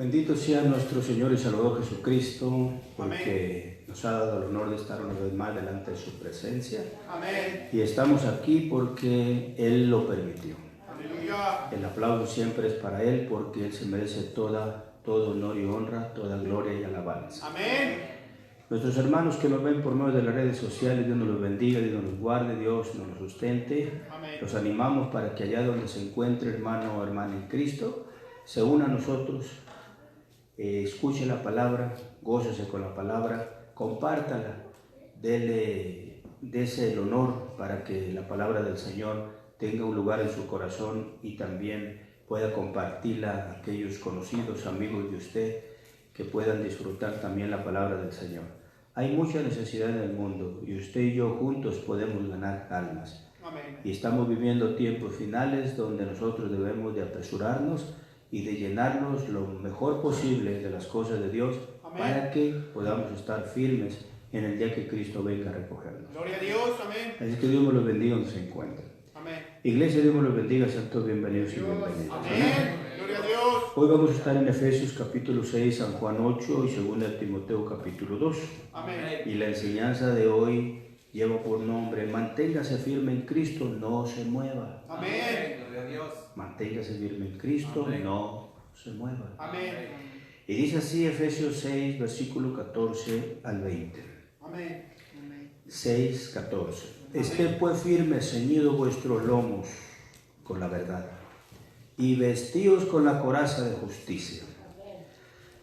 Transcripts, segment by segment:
Bendito sea nuestro Señor y Salvador Jesucristo, porque nos ha dado el honor de estar una vez más delante de su presencia. Amén. Y estamos aquí porque Él lo permitió. Aleluya. El aplauso siempre es para Él, porque Él se merece todo honor y honra, toda gloria y alabanza. Amén. Nuestros hermanos que nos ven por medio de las redes sociales, Dios nos los bendiga, Dios nos guarde, Dios nos los sustente. Amén. Los animamos para que allá donde se encuentre hermano o hermana en Cristo, se una a nosotros, escuche la palabra, gócese con la palabra, compártala, dese el honor para que la palabra del Señor tenga un lugar en su corazón y también pueda compartirla a aquellos conocidos, amigos de usted, que puedan disfrutar también la palabra del Señor. Hay mucha necesidad en el mundo y usted y yo juntos podemos ganar almas. Amén. Y estamos viviendo tiempos finales donde nosotros debemos de apresurarnos y de llenarnos lo mejor posible de las cosas de Dios. Amén. Para que podamos estar firmes en el día que Cristo venga a recogernos. Gloria a Dios. Amén. Así que Dios me los bendiga donde se encuentren. Amén. Iglesia, Dios me los bendiga, sean todos bienvenidos y Dios. bienvenidas. Amén. Gloria a Dios. Hoy vamos a estar en Efesios capítulo 6, San Juan 8 y 2 Timoteo capítulo 2. Amén. Y la enseñanza de hoy lleva por nombre: manténgase firme en Cristo, no se mueva. Amén. Gloria a Dios. Manténgase firme en Cristo, Amén. no se mueva. Amén. Y dice así Efesios 6, versículo 14 al 20. Amén. 6, 14. Esté pues firme, ceñidos vuestros lomos con la verdad, y vestíos con la coraza de justicia,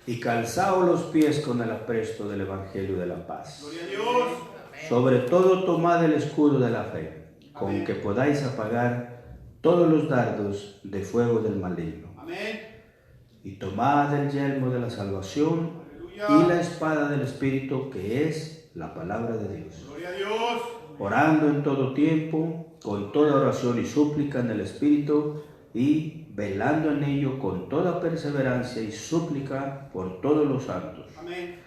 y calzaos los pies con el apresto del Evangelio de la paz. Gloria a Dios. Sobre todo tomad el escudo de la fe, con que podáis apagar todos los dardos de fuego del maligno. Amén. Y tomad el yelmo de la salvación Aleluya. y la espada del Espíritu, que es la palabra de Dios. Gloria a Dios. Orando en todo tiempo, con toda oración y súplica en el Espíritu, y velando en ello con toda perseverancia y súplica por todos los santos. Amén.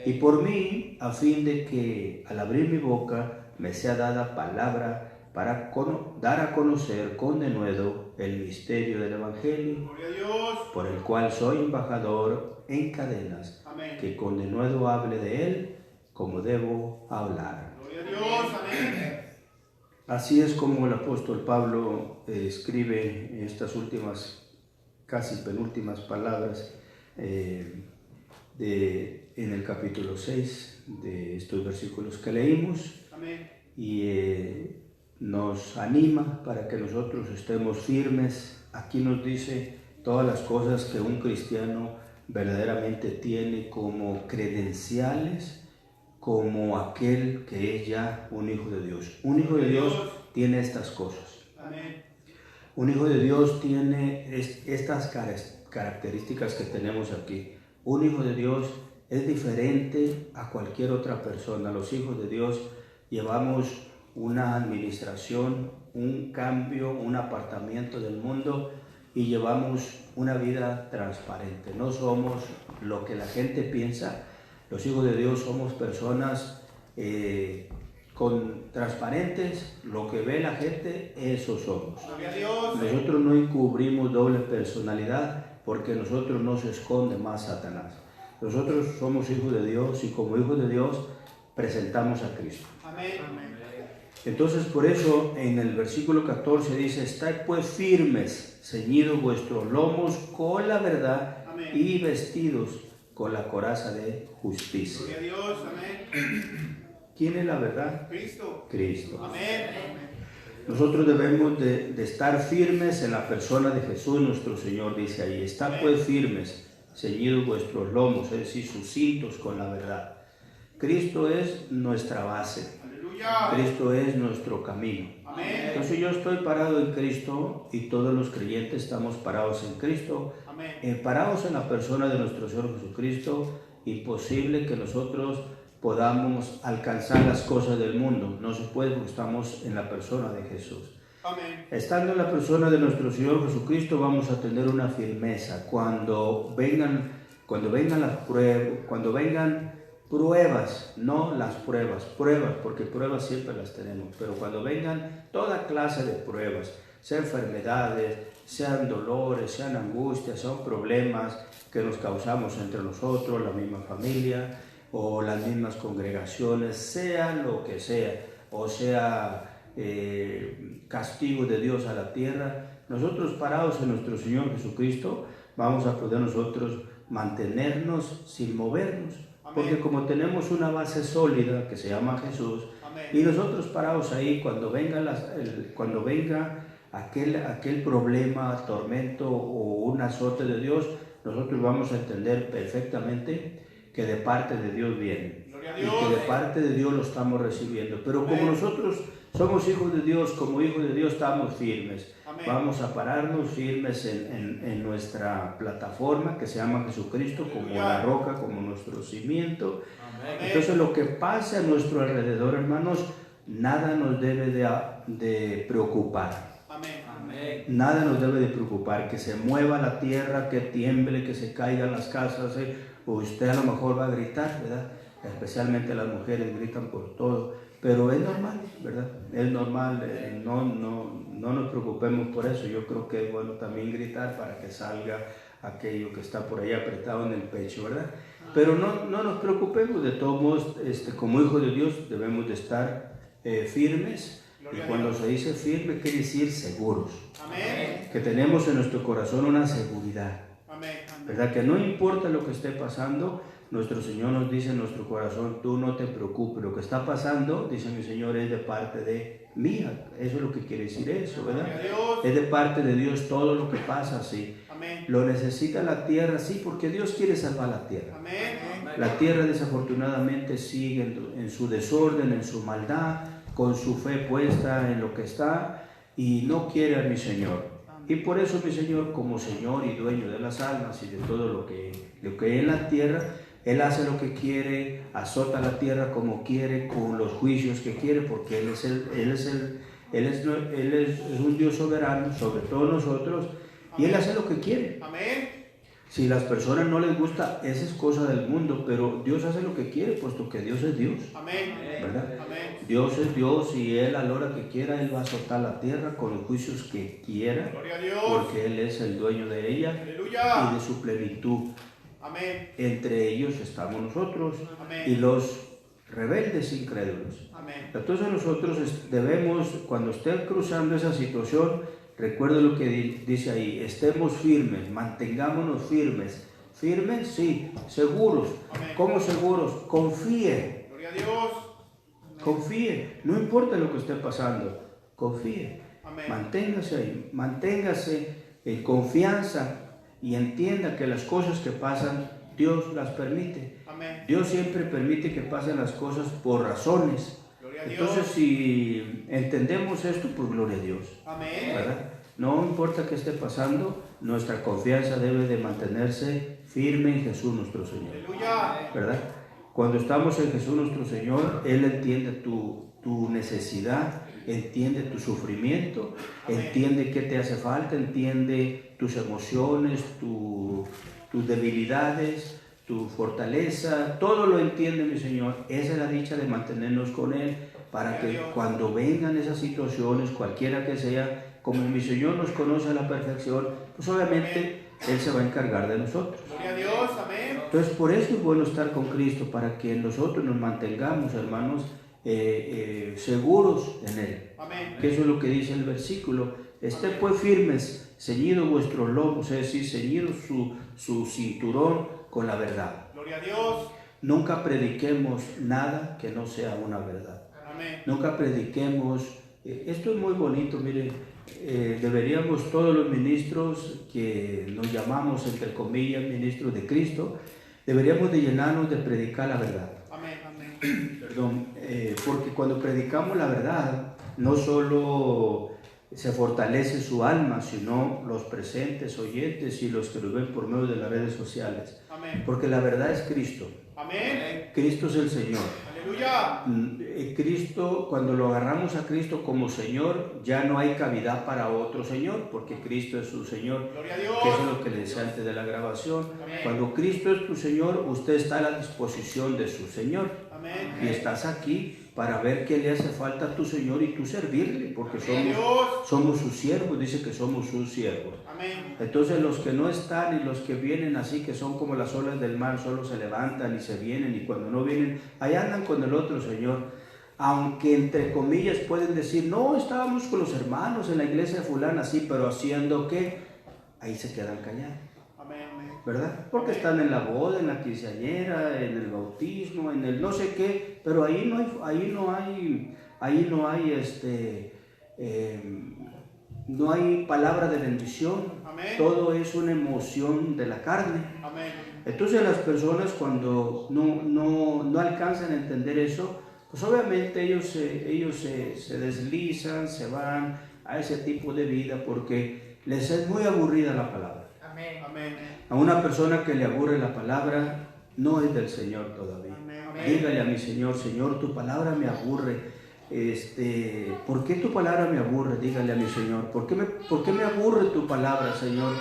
Y por mí, a fin de que al abrir mi boca me sea dada palabra para dar a conocer con denuedo el misterio del Evangelio, Gloria a Dios. por el cual soy embajador en cadenas, Amén. que con denuedo hable de él como debo hablar. Gloria a Dios. Amén. Así es como el apóstol Pablo escribe estas últimas, casi penúltimas palabras en el capítulo 6 de estos versículos que leímos, Amén. y nos anima para que nosotros estemos firmes. Aquí nos dice todas las cosas que un cristiano verdaderamente tiene como credenciales, como aquel que es ya un hijo de Dios. Un hijo de Dios tiene estas cosas. Amén. Un hijo de Dios tiene estas características que tenemos aquí. Un hijo de Dios es diferente a cualquier otra persona. Los hijos de Dios llevamos una administración, un cambio, un apartamiento del mundo, y llevamos una vida transparente. No somos lo que la gente piensa. Los hijos de Dios somos personas transparentes. Lo que ve la gente, eso somos. Gloria a Dios. Nosotros no encubrimos doble personalidad, porque nosotros no se esconde más Satanás. Nosotros somos hijos de Dios, y como hijos de Dios presentamos a Cristo. Amén. Entonces, por eso en el versículo 14 dice: estad pues firmes, ceñidos vuestros lomos con la verdad. Amén. Y vestidos con la coraza de justicia. Gloria a Dios. Amén. ¿Quién es la verdad? Cristo. Cristo. Amén. Nosotros debemos de estar firmes en la persona de Jesús nuestro Señor. Dice ahí: estad pues firmes, ceñidos vuestros lomos, es decir, sus cintos con la verdad. Cristo es nuestra base. Aleluya. Cristo es nuestro camino. Amén. Entonces yo estoy parado en Cristo, y todos los creyentes estamos parados en Cristo, Amén. parados en la persona de nuestro Señor Jesucristo. Imposible que nosotros podamos alcanzar las cosas del mundo. No se puede, porque estamos en la persona de Jesús. Amén. Estando en la persona de nuestro Señor Jesucristo, vamos a tener una firmeza. Cuando vengan las pruebas, cuando vengan pruebas, no las pruebas, porque pruebas siempre las tenemos, pero cuando vengan toda clase de pruebas, sea enfermedades, sean dolores, sean angustias, son problemas que nos causamos entre nosotros, la misma familia o las mismas congregaciones, sea lo que sea, o sea castigo de Dios a la tierra, nosotros parados en nuestro Señor Jesucristo vamos a poder nosotros mantenernos sin movernos. Amén. Porque como tenemos una base sólida que se llama Jesús, Amén. y nosotros parados ahí, cuando venga aquel problema, tormento o un azote de Dios, nosotros vamos a entender perfectamente que de parte de Dios viene. Gloria a Y Dios. que de parte de Dios lo estamos recibiendo. Pero como Amén. nosotros somos hijos de Dios, como hijos de Dios estamos firmes. Amén. Vamos a pararnos firmes en nuestra plataforma que se llama Jesucristo, como Aleluya. la roca, como nuestro cimiento. Amén. Entonces lo que pase a nuestro alrededor, hermanos, nada nos debe de preocupar. Amén. Amén. Nada nos debe de preocupar, que se mueva la tierra, que tiemble, que se caigan las casas. Usted a lo mejor va a gritar, ¿verdad? Especialmente las mujeres gritan por todo, pero es normal, ¿verdad? Es normal, no nos preocupemos por eso. Yo creo que es bueno también gritar para que salga aquello que está por ahí apretado en el pecho, ¿verdad? Pero no nos preocupemos, de todos modos, como hijos de Dios debemos de estar firmes. Gloria Y a cuando Dios. se dice firme quiere decir seguros, Amén. que tenemos en nuestro corazón una seguridad, Amén. Amén. ¿verdad? Que no importa lo que esté pasando, nuestro Señor nos dice en nuestro corazón, tú no te preocupes, lo que está pasando, dice mi Señor, es de parte de mía. Eso es lo que quiere decir eso, ¿verdad? Gloria a Dios. Es de parte de Dios todo lo que pasa, sí. Amén. Lo necesita la tierra, sí, porque Dios quiere salvar la tierra. Amén. La tierra desafortunadamente sigue en su desorden, en su maldad, con su fe puesta en lo que está y no quiere a mi Señor. Y por eso mi Señor, como Señor y dueño de las almas y de todo lo que hay en la tierra, Él hace lo que quiere, azota la tierra como quiere, con los juicios que quiere, porque Él es un Dios soberano sobre todos nosotros y Él hace lo que quiere. Amén. Si las personas no les gusta, esa es cosa del mundo, pero Dios hace lo que quiere, puesto que Dios es Dios, Amén. ¿verdad? Amén. Dios es Dios y Él a la hora que quiera, Él va a azotar la tierra con los juicios que quiera, Gloria a Dios. porque Él es el dueño de ella y Aleluya. de su plenitud. Amén. Entre ellos estamos nosotros Amén. y los rebeldes incrédulos. Amén. Entonces nosotros debemos, cuando estén cruzando esa situación, recuerde lo que dice ahí, estemos firmes, mantengámonos firmes. ¿Firmes? Sí. ¿Seguros? Amén. ¿Cómo seguros? Confíe, Gloria a Dios. confíe. No importa lo que esté pasando, confíe. Amén. Manténgase ahí, manténgase en confianza y entienda que las cosas que pasan, Dios las permite. Amén. Dios siempre permite que pasen las cosas por razones. Gloria a Dios. Entonces, si entendemos esto, pues gloria a Dios, Amén. ¿verdad? No importa qué esté pasando, nuestra confianza debe de mantenerse firme en Jesús nuestro Señor, Aleluya. ¿verdad? Cuando estamos en Jesús nuestro Señor, Él entiende tu necesidad, entiende tu sufrimiento, Amén. entiende qué te hace falta, entiende tus emociones, tus debilidades, tu fortaleza, todo lo entiende mi Señor. Esa es la dicha de mantenernos con Él, para que cuando vengan esas situaciones, cualquiera que sea, como mi Señor nos conoce a la perfección, pues obviamente Él se va a encargar de nosotros. Gloria a Dios. Amén. Entonces por eso es bueno estar con Cristo, para que nosotros nos mantengamos, hermanos, seguros en Él. Amén. Que eso es lo que dice el versículo. Estén pues firmes, ceñidos vuestros lomos, es decir, ceñidos su cinturón con la verdad. Gloria a Dios. Nunca prediquemos nada que no sea una verdad. Amén. Nunca prediquemos, esto es muy bonito, mire, deberíamos todos los ministros que nos llamamos, entre comillas, ministros de Cristo, deberíamos de llenarnos de predicar la verdad. Amén. Amén. Perdón, porque cuando predicamos la verdad, no solo se fortalece su alma, sino los presentes, oyentes y los que lo ven por medio de las redes sociales. Amén. Porque la verdad es Cristo. Amén. Cristo es el Señor. Aleluya. Aleluya. Cristo, cuando lo agarramos a Cristo como Señor, ya no hay cavidad para otro Señor, porque Cristo es su Señor. Gloria a Dios. Que eso es lo que le decía antes de la grabación. Amén. Cuando Cristo es tu Señor, usted está a la disposición de su Señor. Amén. Y estás aquí para ver qué le hace falta a tu Señor y tú servirle, porque Amén. Dios. somos sus siervos, dice que somos sus siervos. Amén. Entonces los que no están y los que vienen así, que son como las olas del mar, solo se levantan y se vienen, y cuando no vienen, ahí andan con el otro Señor. Aunque entre comillas pueden decir, no, estábamos con los hermanos en la iglesia fulana, sí, pero haciendo qué, ahí se quedan callados. Amén. ¿Verdad? Porque están en la boda, en la quinceañera, en el bautismo, en el no sé qué, pero ahí no hay palabra de bendición. Amén. Todo es una emoción de la carne. Amén. Entonces las personas cuando no alcanzan a entender eso, pues obviamente ellos se deslizan, se van a ese tipo de vida porque les es muy aburrida la palabra. Amén. Amén. A una persona que le aburre la palabra, no es del Señor todavía. Amén. Dígale a mi Señor, Señor, tu palabra me aburre. ¿Por qué tu palabra me aburre? Dígale a mi Señor. ¿Por qué me aburre tu palabra, Señor?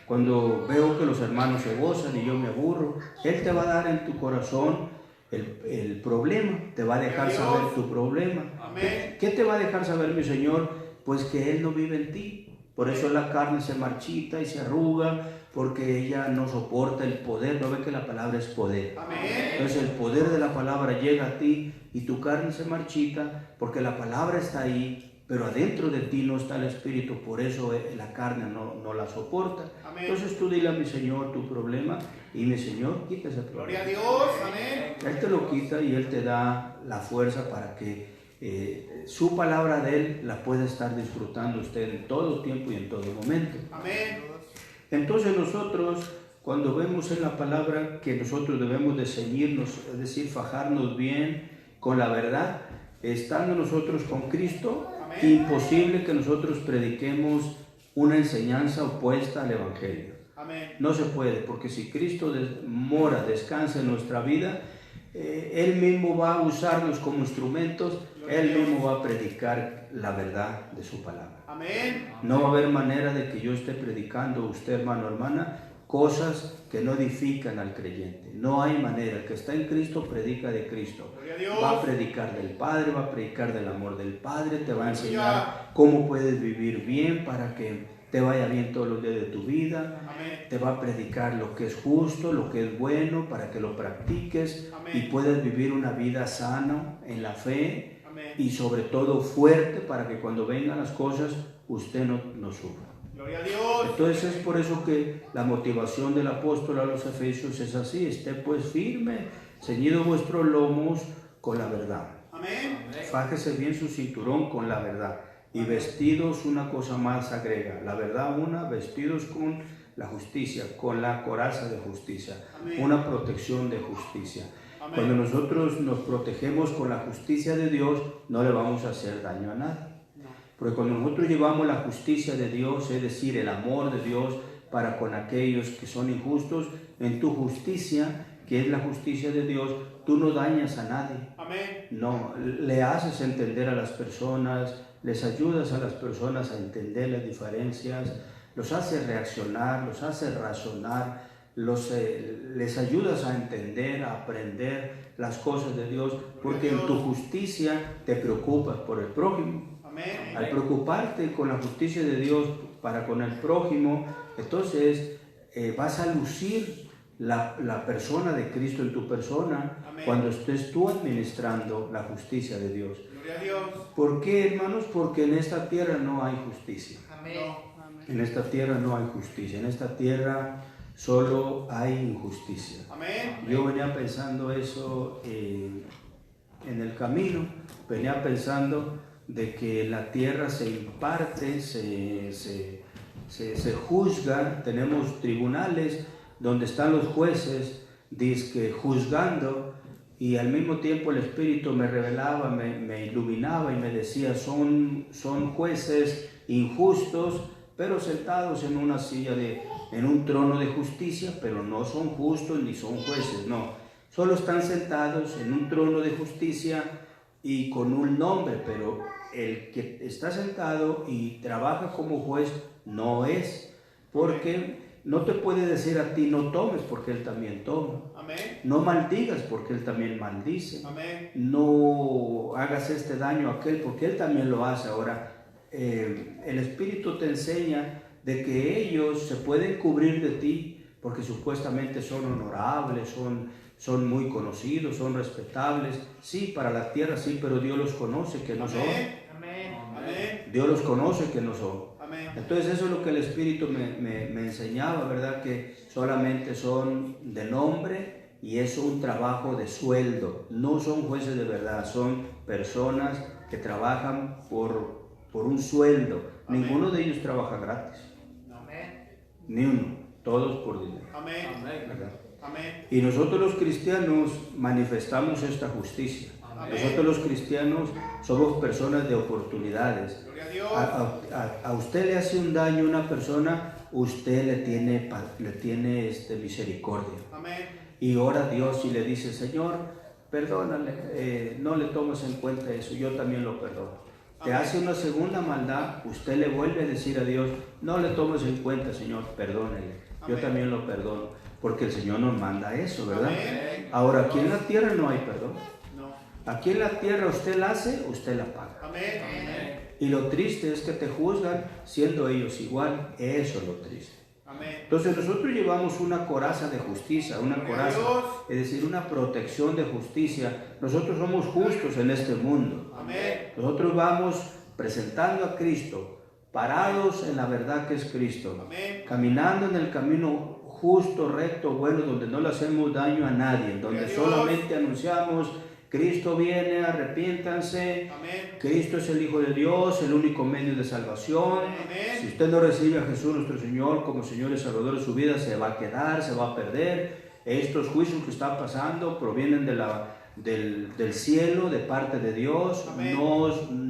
Cuando veo que los hermanos se gozan y yo me aburro, Él te va a dar en tu corazón el problema, te va a dejar saber tu problema. Amén. ¿Qué te va a dejar saber, mi Señor? Pues que Él no vive en ti. Por eso la carne se marchita y se arruga, porque ella no soporta el poder. No ve que la palabra es poder. Amén. Entonces el poder de la palabra llega a ti y tu carne se marchita porque la palabra está ahí, pero adentro de ti no está el Espíritu. Por eso la carne no la soporta. Amén. Entonces tú dile a mi Señor tu problema y mi Señor quita ese problema. Gloria a Dios. Amén. Él te lo quita y Él te da la fuerza para que su palabra de Él la pueda estar disfrutando usted en todo tiempo y en todo momento. Amén. Entonces nosotros, cuando vemos en la palabra que nosotros debemos de ceñirnos, es decir, fajarnos bien con la verdad, estando nosotros con Cristo, Amén. imposible que nosotros prediquemos una enseñanza opuesta al Evangelio. Amén. No se puede, porque si Cristo mora, descansa en nuestra vida, Él mismo va a usarnos como instrumentos, Él mismo va a predicar la verdad de su palabra. Amén. No va a haber manera de que yo esté predicando, usted hermano, hermana, cosas que no edifican al creyente. No hay manera. El que está en Cristo predica de Cristo. Gloria a Dios. Va a predicar del Padre, va a predicar del amor del Padre, te va a enseñar cómo puedes vivir bien para que te vaya bien todos los días de tu vida. Amén. Te va a predicar lo que es justo, lo que es bueno, para que lo practiques. Amén. Y puedas vivir una vida sana en la fe. Amén. Y sobre todo fuerte para que cuando vengan las cosas usted no sufra. Gloria a Dios. Entonces es por eso que la motivación del apóstol a los Efesios es así: esté pues firme, ceñido vuestros lomos con la verdad. Amén. Fájese bien su cinturón con la verdad. Y vestidos, una cosa más agrega, la verdad una, vestidos con la justicia, con la coraza de justicia, Amén. una protección de justicia. Amén. Cuando nosotros nos protegemos con la justicia de Dios, no le vamos a hacer daño a nadie. No. Porque cuando nosotros llevamos la justicia de Dios, es decir, el amor de Dios para con aquellos que son injustos, en tu justicia, que es la justicia de Dios, tú no dañas a nadie. Amén. No, le haces entender a las personas, les ayudas a las personas a entender las diferencias, los haces reaccionar, los haces razonar, les ayudas a entender, a aprender las cosas de Dios, porque en tu justicia te preocupas por el prójimo. Amén. Al preocuparte con la justicia de Dios para con el prójimo, entonces vas a lucir la persona de Cristo en tu persona. Amén. Cuando estés tú administrando la justicia de Dios. Gloria a Dios. ¿Por qué, hermanos? Porque en esta tierra no hay justicia. Amén. Amén. En esta tierra no hay justicia. En esta tierra solo hay injusticia. Amén. Yo venía pensando eso en el camino. Venía pensando de que la tierra se imparte, se juzga. Tenemos tribunales donde están los jueces, dizque juzgando, y al mismo tiempo el Espíritu me revelaba, me iluminaba y me decía, son jueces injustos, pero sentados en una silla en un trono de justicia, pero no son justos ni son jueces, no. Solo están sentados en un trono de justicia y con un nombre, pero el que está sentado y trabaja como juez no es, porque no te puede decir a ti no tomes, porque él también toma. Amén. No maldigas, porque él también maldice. Amén. No hagas este daño a aquel, porque él también lo hace. Ahora, el Espíritu te enseña de que ellos se pueden cubrir de ti, porque supuestamente son honorables, son muy conocidos, son respetables. Sí, para la tierra sí, pero Dios los conoce que no son. Amén. Amén. Dios los conoce que no son. Amén. Entonces eso es lo que el Espíritu me enseñaba, ¿verdad? Que solamente son de nombre y es un trabajo de sueldo. No son jueces de verdad, son personas que trabajan por un sueldo. Amén. Ninguno de ellos trabaja gratis, Amén. ni uno, todos por dinero. Amén. ¿Verdad? Amén. Y nosotros los cristianos manifestamos esta justicia. Amén. Nosotros los cristianos somos personas de oportunidades. Gloria a Dios. A usted le hace un daño una persona, usted le tiene misericordia. Amén. Y ora a Dios y le dice, Señor, perdónale, no le tomes en cuenta eso, yo también lo perdono. Te Amén. hace una segunda maldad, usted le vuelve a decir a Dios, no le tomes en cuenta, Señor, perdónele, yo Amén. también lo perdono, porque el Señor nos manda eso, ¿verdad? Amén. Ahora, aquí en la tierra no hay perdón. No. Aquí en la tierra usted la hace, usted la paga. Amén. Amén. Y lo triste es que te juzgan siendo ellos igual, eso es lo triste. Amén. Entonces nosotros llevamos una coraza de justicia, una Gloria a coraza, Dios. es decir, una protección de justicia. Nosotros somos justos en este mundo. Amén. Nosotros vamos presentando a Cristo, parados en la verdad que es Cristo, Amén. caminando en el camino justo, recto, bueno, donde no le hacemos daño a nadie, donde Gloria a Dios. solamente anunciamos, Cristo viene, arrepiéntanse, Amén. Cristo es el Hijo de Dios, el único medio de salvación. Amén. Si usted no recibe a Jesús nuestro Señor como Señor y Salvador de su vida, se va a quedar, se va a perder. Estos juicios que están pasando provienen del cielo, de parte de Dios. Amén.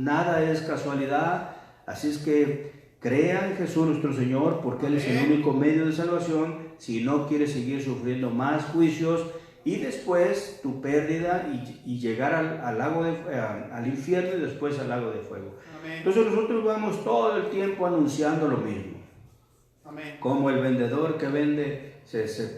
Nada es casualidad. Así es que crea en Jesús nuestro Señor, porque Él es el Amén. único medio de salvación. Si no quiere seguir sufriendo más juicios, y después tu pérdida y llegar al infierno y después al lago de fuego. Amén. Entonces nosotros vamos todo el tiempo anunciando lo mismo. Amén. Como el vendedor que vende, se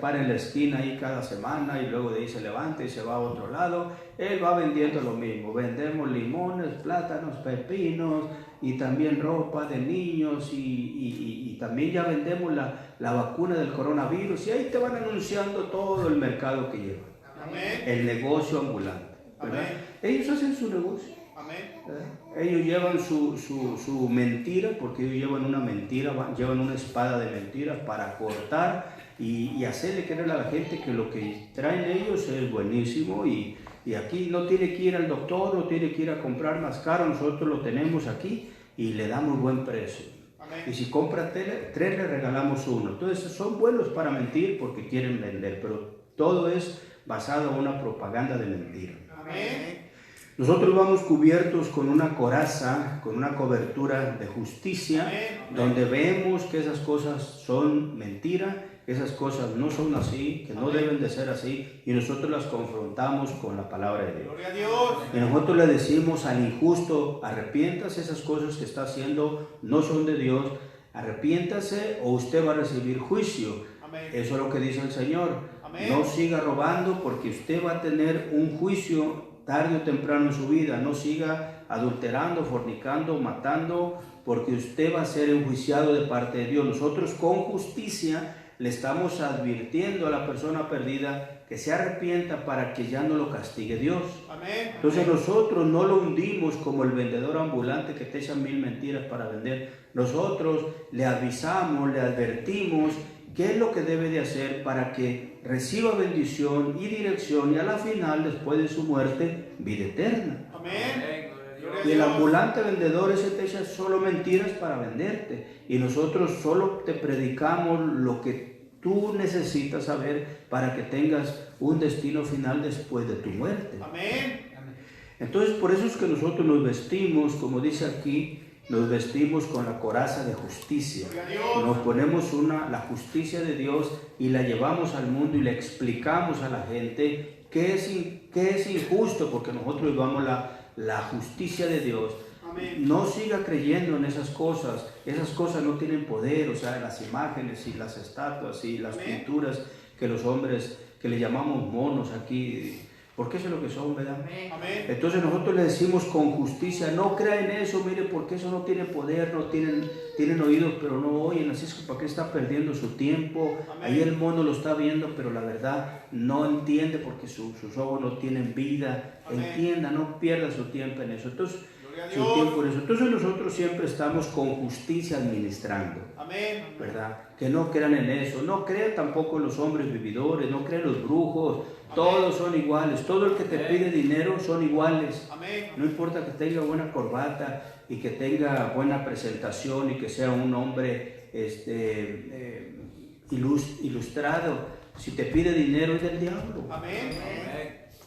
para en la esquina ahí cada semana y luego de ahí se levanta y se va a otro lado. Él va vendiendo lo mismo. Vendemos limones, plátanos, pepinos y también ropa de niños y también ya vendemos la vacuna del coronavirus. Y ahí te van anunciando todo el mercado que llevan. Amén. El negocio ambulante, ¿verdad? Amén. Ellos hacen su negocio. Amén. ¿Verdad? Ellos llevan su mentira, porque ellos llevan una mentira, llevan una espada de mentiras para cortar y hacerle creer a la gente que lo que traen ellos es buenísimo y aquí no tiene que ir al doctor, no tiene que ir a comprar más caro, nosotros lo tenemos aquí y le damos buen precio. Amén. Y si compra tres le regalamos uno. Entonces son buenos para mentir porque quieren vender, pero todo es basado en una propaganda de mentira. Amén. Nosotros vamos cubiertos con una coraza, con una cobertura de justicia, Amén. donde vemos que esas cosas son mentira, que esas cosas no son así, que no Amén. deben de ser así, y nosotros las confrontamos con la palabra de Dios. Gloria a Dios. Y nosotros le decimos al injusto, arrepiéntase, esas cosas que está haciendo no son de Dios, arrepiéntase o usted va a recibir juicio. Amén. Eso es lo que dice el Señor. Amén. No siga robando porque usted va a tener un juicio tarde o temprano en su vida. No siga adulterando, fornicando, matando, porque usted va a ser enjuiciado de parte de Dios. Nosotros con justicia le estamos advirtiendo a la persona perdida que se arrepienta para que ya no lo castigue Dios. Amén. Entonces nosotros no lo hundimos como el vendedor ambulante que te echa 1000 mentiras para vender. Nosotros le avisamos, le advertimos qué es lo que debe de hacer para que reciba bendición y dirección y a la final, después de su muerte, vida eterna. Amén. Gloria a Y el Dios. ambulante vendedor ese te echa solo mentiras para venderte. Y nosotros solo te predicamos lo que tú necesitas saber para que tengas un destino final después de tu muerte. Amén. Entonces por eso es que nosotros nos vestimos, como dice aquí, nos vestimos con la coraza de justicia. Nos ponemos la justicia de Dios y la llevamos al mundo y le explicamos a la gente que es injusto, porque nosotros llevamos la justicia de Dios. No siga creyendo en esas cosas no tienen poder, o sea, las imágenes y las estatuas y las pinturas que los hombres, que le llamamos monos aquí, porque eso es lo que son, ¿verdad? Amén. Entonces nosotros le decimos con justicia, no crea en eso, mire, porque eso no tiene poder, no tienen oídos, pero no oyen, así es que ¿para qué está perdiendo su tiempo? Amén. Ahí el mono lo está viendo, pero la verdad no entiende porque sus ojos no tienen vida. Amén. Entienda, no pierda su tiempo en eso. Entonces, Gloria a su Dios. tiempo en eso. Entonces nosotros siempre estamos con justicia administrando. Amén. ¿Verdad? Que no crean en eso, no crean tampoco en los hombres vividores, no crean en los brujos, todos son iguales, todo el que te pide dinero son iguales. Amén. No importa que tenga buena corbata y que tenga buena presentación y que sea un hombre ilustrado, si te pide dinero es del diablo. Amén.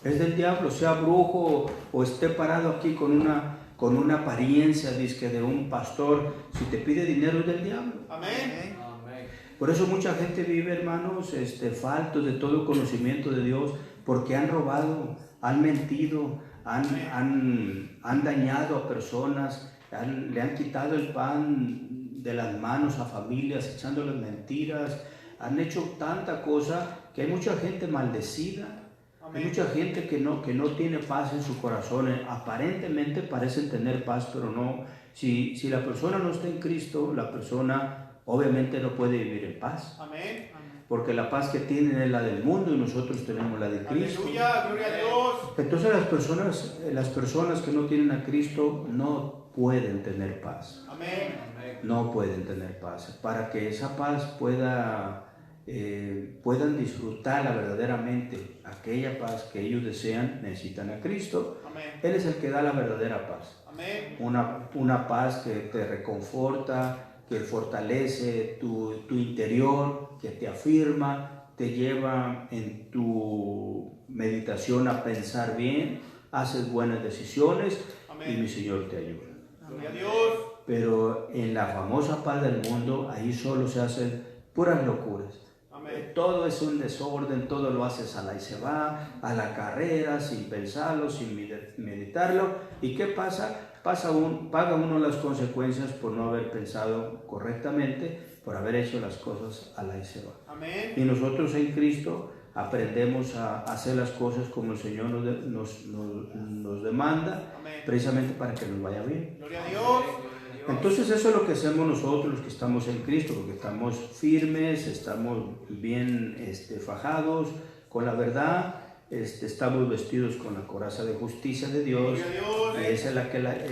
Es del diablo, sea brujo o esté parado aquí con una apariencia dizque de un pastor, si te pide dinero es del diablo. Amén. Por eso mucha gente vive, hermanos, faltos de todo conocimiento de Dios, porque han robado, han mentido, han dañado a personas, le han quitado el pan de las manos a familias, echándoles mentiras, han hecho tanta cosa que hay mucha gente maldecida. Amén. Hay mucha gente que no tiene paz en su corazón. Aparentemente parecen tener paz, pero no. Si la persona no está en Cristo, la persona obviamente no puede vivir en paz. Amén. Porque la paz que tienen es la del mundo y nosotros tenemos la de Cristo. Aleluya, gloria a Dios. Entonces las personas que no tienen a Cristo no pueden tener paz. Amén. No pueden tener paz. Para que esa paz puedan disfrutarla verdaderamente, aquella paz que ellos desean, necesitan a Cristo. Amén. Él es el que da la verdadera paz. Amén. Una paz que te reconforta, que fortalece tu interior, que te afirma, te lleva en tu meditación a pensar bien, haces buenas decisiones. Amén. Y mi Señor te ayuda. Gloria a Dios. Pero en la famosa paz del mundo, ahí solo se hacen puras locuras. Amén. Todo es un desorden, todo lo haces a la y se va, a la carrera, sin pensarlo, sin meditarlo. ¿Y qué pasa? Paga uno las consecuencias por no haber pensado correctamente, por haber hecho las cosas a la y se va. Amén. Y nosotros en Cristo aprendemos a hacer las cosas como el Señor nos demanda, Amén. precisamente para que nos vaya bien. Gloria a Dios. Entonces eso es lo que hacemos nosotros los que estamos en Cristo, porque estamos firmes, estamos bien fajados con la verdad, estamos vestidos con la coraza de justicia de Dios, Gloria a Dios. y esa es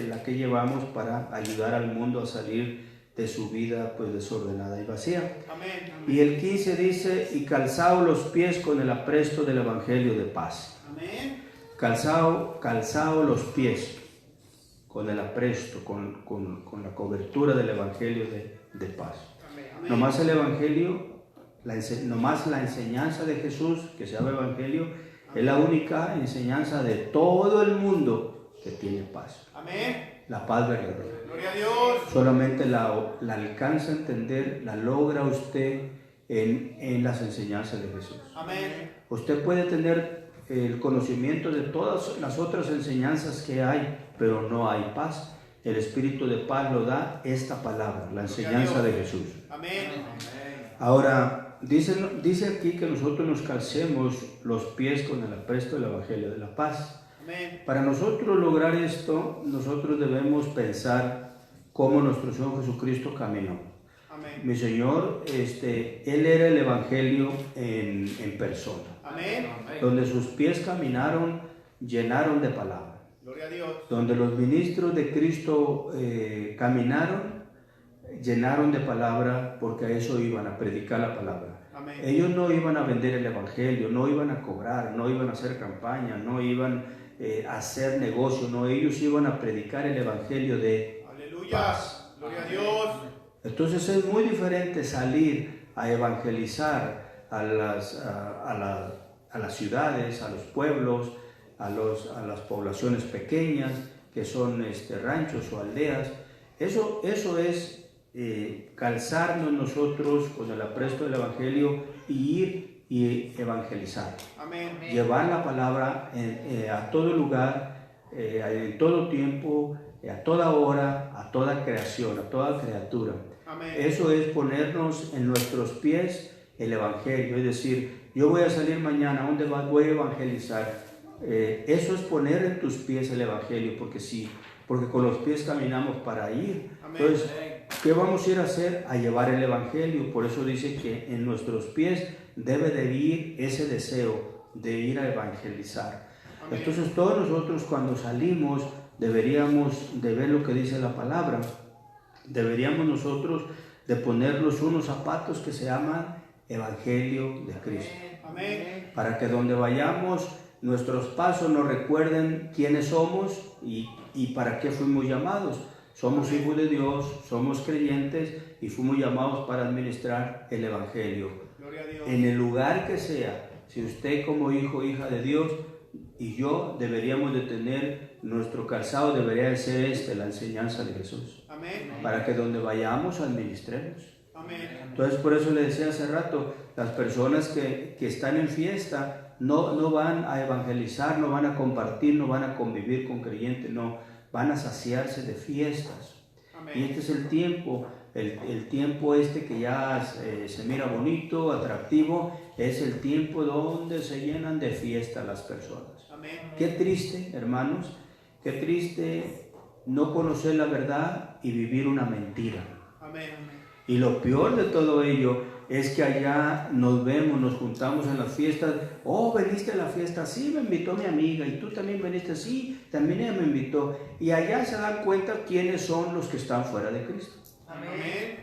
la que llevamos para ayudar al mundo a salir de su vida pues desordenada y vacía. Amén. Y el 15 dice, y calzado los pies con el apresto del Evangelio de paz. Amén. Calzado los pies con el apresto, con la cobertura del Evangelio de paz. Amén. Nomás el Evangelio, nomás la enseñanza de Jesús, que se llama Evangelio, es la única enseñanza de todo el mundo que tiene paz. Amén. La paz verdadera. Gloria a Dios. Solamente la alcanza a entender, la logra usted en las enseñanzas de Jesús. Amén. Usted puede tener el conocimiento de todas las otras enseñanzas que hay, pero no hay paz. El Espíritu de paz lo da esta palabra, la enseñanza de Jesús. Amén. Ahora, dice aquí que nosotros nos calcemos los pies con el apresto del Evangelio de la paz. Amén. Para nosotros lograr esto, nosotros debemos pensar cómo nuestro Señor Jesucristo caminó. Amén. Mi Señor, Él era el Evangelio en persona. Amén. Donde sus pies caminaron, llenaron de palabra. Gloria a Dios. Donde los ministros de Cristo caminaron, llenaron de palabra, porque a eso iban a predicar la palabra. Amén. Ellos no iban a vender el Evangelio, no iban a cobrar, no iban a hacer campaña, no iban a hacer negocio, no, ellos iban a predicar el Evangelio de Aleluya. paz. Gloria a Dios. Entonces es muy diferente salir a evangelizar a las ciudades, a los pueblos, a las poblaciones pequeñas que son ranchos o aldeas. Eso es calzarnos nosotros con el apresto del Evangelio y ir y evangelizar. Amén. Llevar la palabra a todo lugar, en todo tiempo, a toda hora, a toda creación, a toda criatura. Amén. Eso es ponernos en nuestros pies el Evangelio, es decir, yo voy a salir mañana, ¿a dónde voy a evangelizar? Eso es poner en tus pies el Evangelio, porque con los pies caminamos para ir. Amén. Entonces, ¿qué vamos a ir a hacer? A llevar el Evangelio. Por eso dice que en nuestros pies debe de ir ese deseo de ir a evangelizar. Amén. Entonces, todos nosotros cuando salimos deberíamos de ver lo que dice la palabra. Deberíamos nosotros de ponernos unos zapatos que se llaman Evangelio de Cristo. Amén. Para que donde vayamos, nuestros pasos nos recuerden quiénes somos y para qué fuimos llamados. Somos hijos de Dios, somos creyentes y fuimos llamados para administrar el Evangelio. Gloria a Dios. En el lugar que sea, si usted como hijo o hija de Dios y yo deberíamos de tener, nuestro calzado debería de ser la enseñanza de Jesús. Amén. Para que donde vayamos administremos. Amén. Entonces por eso le decía hace rato, las personas que están en fiesta no van a evangelizar, no van a compartir, no van a convivir con creyentes, no, van a saciarse de fiestas. Amén. Y este es el tiempo, el tiempo que ya se mira bonito, atractivo, es el tiempo donde se llenan de fiesta las personas. Amén. Qué triste, hermanos, qué triste no conocer la verdad y vivir una mentira. Amén. Y lo peor de todo ello es que allá nos vemos, nos juntamos en las fiestas. Oh, ¿veniste a la fiesta? Sí, me invitó mi amiga. ¿Y tú también veniste? Sí, también ella me invitó. Y allá se dan cuenta quiénes son los que están fuera de Cristo. Amén.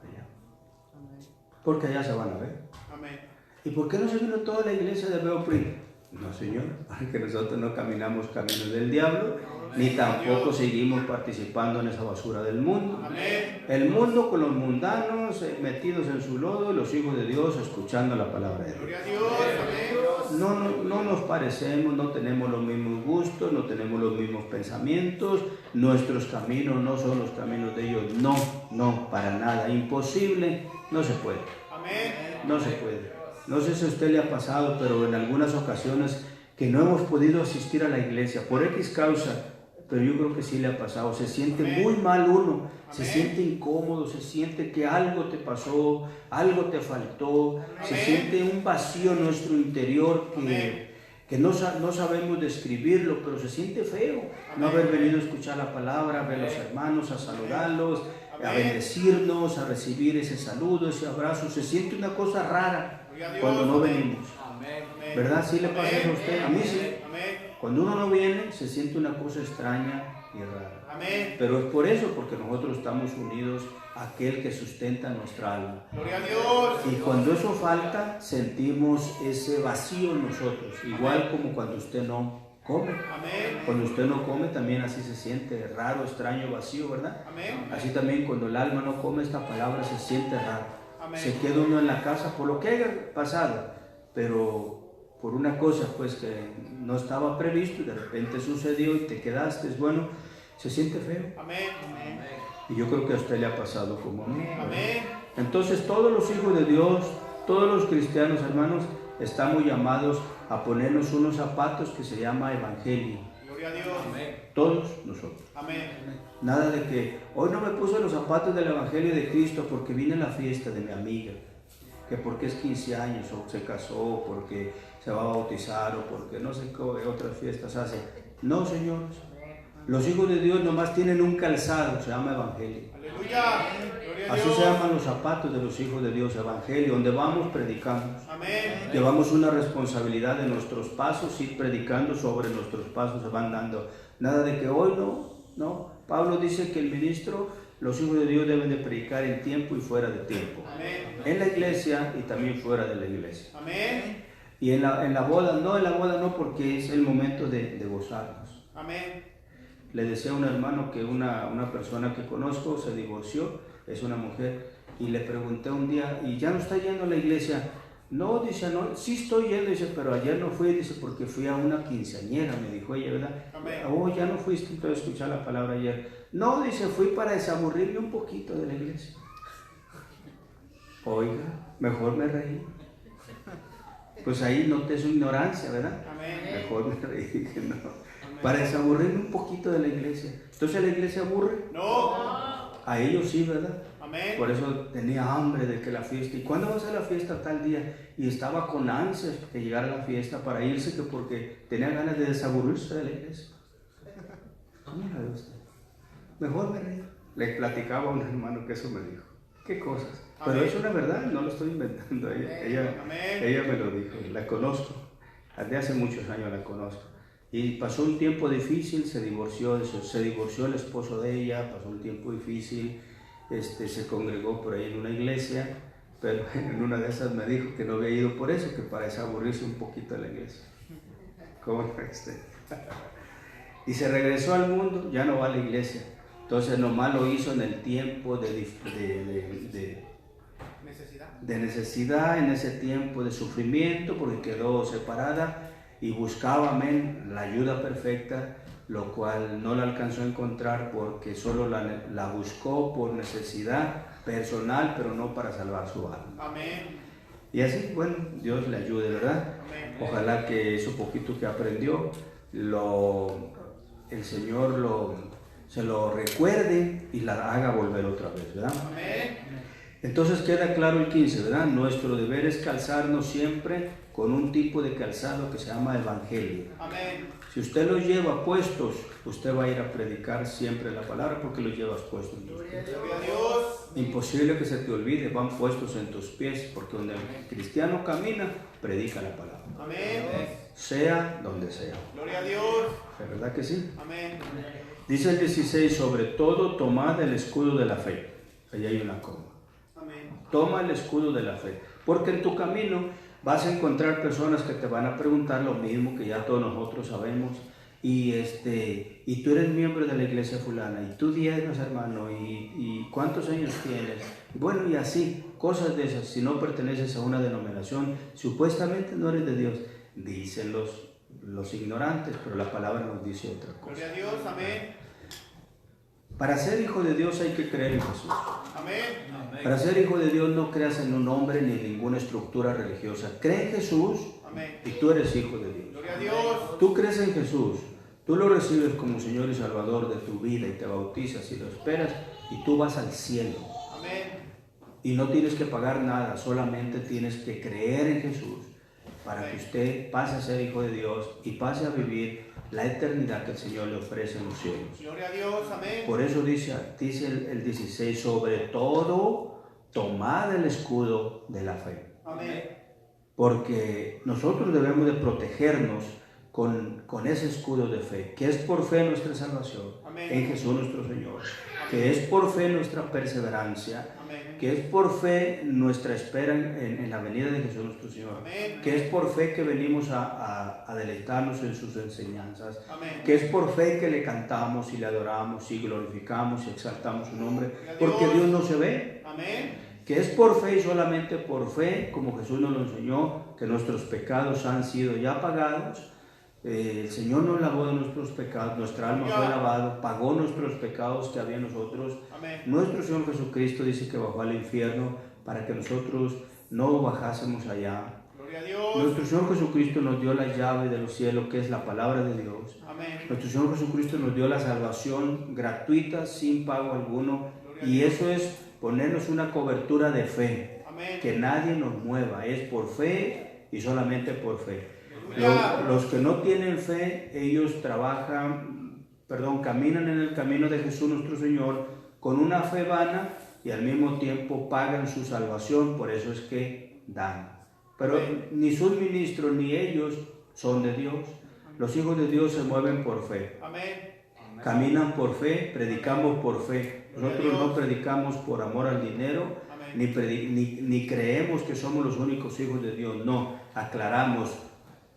Allá. Porque allá se van a ver. Amén. ¿Y por qué no se vino toda la iglesia de Beopri? No, Señor, porque nosotros no caminamos caminos del diablo, ni tampoco seguimos participando en esa basura del mundo. Amén. El mundo con los mundanos metidos en su lodo y los hijos de Dios escuchando la palabra de Dios. Gloria a Dios. Amén. No nos parecemos, no tenemos los mismos gustos, no tenemos los mismos pensamientos, nuestros caminos no son los caminos de ellos. No, para nada, imposible, no se puede. Amén. No se puede. No sé si a usted le ha pasado, pero en algunas ocasiones que no hemos podido asistir a la iglesia por X causa, pero yo creo que sí le ha pasado. Se siente muy mal uno, se siente incómodo, se siente que algo te pasó, algo te faltó, se siente un vacío en nuestro interior que no sabemos describirlo, pero se siente feo no haber venido a escuchar la palabra, a ver a los hermanos, a saludarlos, a bendecirnos, a recibir ese saludo, ese abrazo. Se siente una cosa rara cuando no venimos. ¿Verdad? ¿Sí le pasa eso a usted? A mí sí. Amén. Cuando uno no viene, se siente una cosa extraña y rara. Amén. Pero es por eso, porque nosotros estamos unidos a aquel que sustenta nuestra alma. Gloria a Dios. Y cuando eso falta, sentimos ese vacío en nosotros. Igual como cuando usted no come. Amén. Cuando usted no come, también así se siente raro, extraño, vacío, ¿verdad? Amén. Así también cuando el alma no come esta palabra, se siente raro. Amén. Se queda uno en la casa por lo que haya pasado, pero por una cosa pues que no estaba previsto y de repente sucedió y te quedaste, bueno, se siente feo. Amén. Y yo creo que a usted le ha pasado como a mí. Amén. Entonces todos los hijos de Dios, todos los cristianos, hermanos, estamos llamados a ponernos unos zapatos que se llama Evangelio. Gloria a Dios. Todos nosotros. Amén. Nada de que hoy no me puse los zapatos del Evangelio de Cristo porque vine a la fiesta de mi amiga, que porque es 15 años o se casó, o porque se va a bautizar o porque no sé qué otras fiestas hace. No, señores. Los hijos de Dios nomás tienen un calzado, se llama Evangelio. Aleluya. Gloria a Así Dios. se llaman los zapatos de los hijos de Dios, Evangelio. Donde vamos, predicamos. Amén. Llevamos una responsabilidad de nuestros pasos, ir predicando sobre nuestros pasos, se van dando. Nada de que hoy no. Pablo dice que el ministro, los hijos de Dios deben de predicar en tiempo y fuera de tiempo. Amén. En la iglesia y también fuera de la iglesia. Amén. Y en la boda no, porque es el momento de gozarnos. Amén. Le decía a un hermano que una persona que conozco se divorció, es una mujer, y le pregunté un día, y ya no está yendo a la iglesia, No, dice, no, sí estoy yendo, dice, pero ayer no fui, dice, porque fui a una quinceañera, me dijo ella, ¿verdad? Amén. Oh, ya no fuiste entonces a escuchar la palabra ayer. No, dice, fui para desaburrirme un poquito de la iglesia. Oiga, mejor me reí. Pues ahí noté su ignorancia, ¿verdad? Amén. Mejor me reí, dije, no. Para desaburrirme un poquito de la iglesia. Entonces la iglesia aburre. No. A ellos sí, ¿verdad? Amén. Por eso tenía hambre de que la fiesta. ¿Y cuándo va a ser la fiesta tal día? Y estaba con ansias de llegar a la fiesta para irse, que porque tenía ganas de desaburrirse de la iglesia. ¿Cómo la ve usted? Mejor me reí. Le platicaba a un hermano que eso me dijo. ¿Qué cosas? Pero Amén. es una verdad, no lo estoy inventando. Ella me lo dijo, la conozco. Desde hace muchos años la conozco. Y pasó un tiempo difícil, se divorció el esposo de ella, pasó un tiempo difícil, se congregó por ahí en una iglesia, pero en una de esas me dijo que no había ido por eso, que para desaburrirse un poquito de la iglesia. ¿Cómo es? Y se regresó al mundo, ya no va a la iglesia. Entonces nomás lo hizo en el tiempo de necesidad, en ese tiempo de sufrimiento, porque quedó separada y buscaba, amén, la ayuda perfecta, lo cual no la alcanzó a encontrar porque solo la buscó por necesidad personal, pero no para salvar su alma. Amén. Y así, bueno, Dios le ayude, ¿verdad? Amén. Ojalá que eso poquito que aprendió, el Señor se lo recuerde y la haga volver otra vez, ¿verdad? Amén. Entonces queda claro el 15, ¿verdad? Nuestro deber es calzarnos siempre con un tipo de calzado que se llama evangelio. Amén. Si usted los lleva puestos, usted va a ir a predicar siempre la palabra porque los llevas puestos en tus pies. Gloria a Dios. Imposible que se te olvide, van puestos en tus pies, porque donde el cristiano camina, predica la palabra. Amén. Sea donde sea. Gloria a Dios. ¿De verdad que sí? Amén. Dice el 16, sobre todo tomad el escudo de la fe. Allí hay una coma. Amén. Toma el escudo de la fe, porque en tu camino vas a encontrar personas que te van a preguntar lo mismo que ya todos nosotros sabemos. Y tú eres miembro de la iglesia fulana, y tú diezmas, hermano, y ¿cuántos años tienes? Bueno, y así, cosas de esas. Si no perteneces a una denominación, supuestamente no eres de Dios, dicen los ignorantes, pero la palabra nos dice otra cosa. Gloria a Dios. Amén. Para ser hijo de Dios hay que creer en Jesús. Amén. Para ser hijo de Dios no creas en un hombre ni en ninguna estructura religiosa. Cree en Jesús Amén. y tú eres hijo de Dios. Gloria a Dios. Tú crees en Jesús, tú lo recibes como Señor y Salvador de tu vida y te bautizas y lo esperas y tú vas al cielo. Amén. Y no tienes que pagar nada, solamente tienes que creer en Jesús para que usted pase a ser hijo de Dios y pase a vivir la eternidad que el Señor le ofrece en los cielos. Gloria a Dios. Amén. Por eso dice el 16, sobre todo tomad el escudo de la fe. Amén. Porque nosotros debemos de protegernos con ese escudo de fe, que es por fe nuestra salvación, Amén. en Jesús nuestro Señor, que es por fe nuestra perseverancia, Amén. que es por fe nuestra espera en la venida de Jesús nuestro Señor, Amén. que es por fe que venimos a deleitarnos en sus enseñanzas, Amén. que es por fe que le cantamos y le adoramos y glorificamos y exaltamos su nombre, porque Dios no se ve. Amén. Que es por fe y solamente por fe, como Jesús nos lo enseñó, que nuestros pecados han sido ya pagados. El Señor nos lavó de nuestros pecados, nuestra alma fue lavada, pagó nuestros pecados que había en nosotros. Amén. Nuestro Señor Jesucristo dice que bajó al infierno para que nosotros no bajásemos allá. Gloria a Dios. Nuestro Señor Jesucristo nos dio la llave de los cielos, que es la palabra de Dios. Amén. Nuestro Señor Jesucristo nos dio la salvación gratuita, sin pago alguno, y eso es ponernos una cobertura de fe, Amén. que nadie nos mueva, es por fe y solamente por fe. Aleluya. Los que no tienen fe, ellos caminan en el camino de Jesús nuestro Señor con una fe vana y al mismo tiempo pagan su salvación, por eso es que dan. Pero ni sus ministros ni ellos son de Dios. Los hijos de Dios se mueven por fe. Amén. Caminan por fe, predicamos por fe. Nosotros no predicamos por amor al dinero, ni creemos que somos los únicos hijos de Dios. No, aclaramos.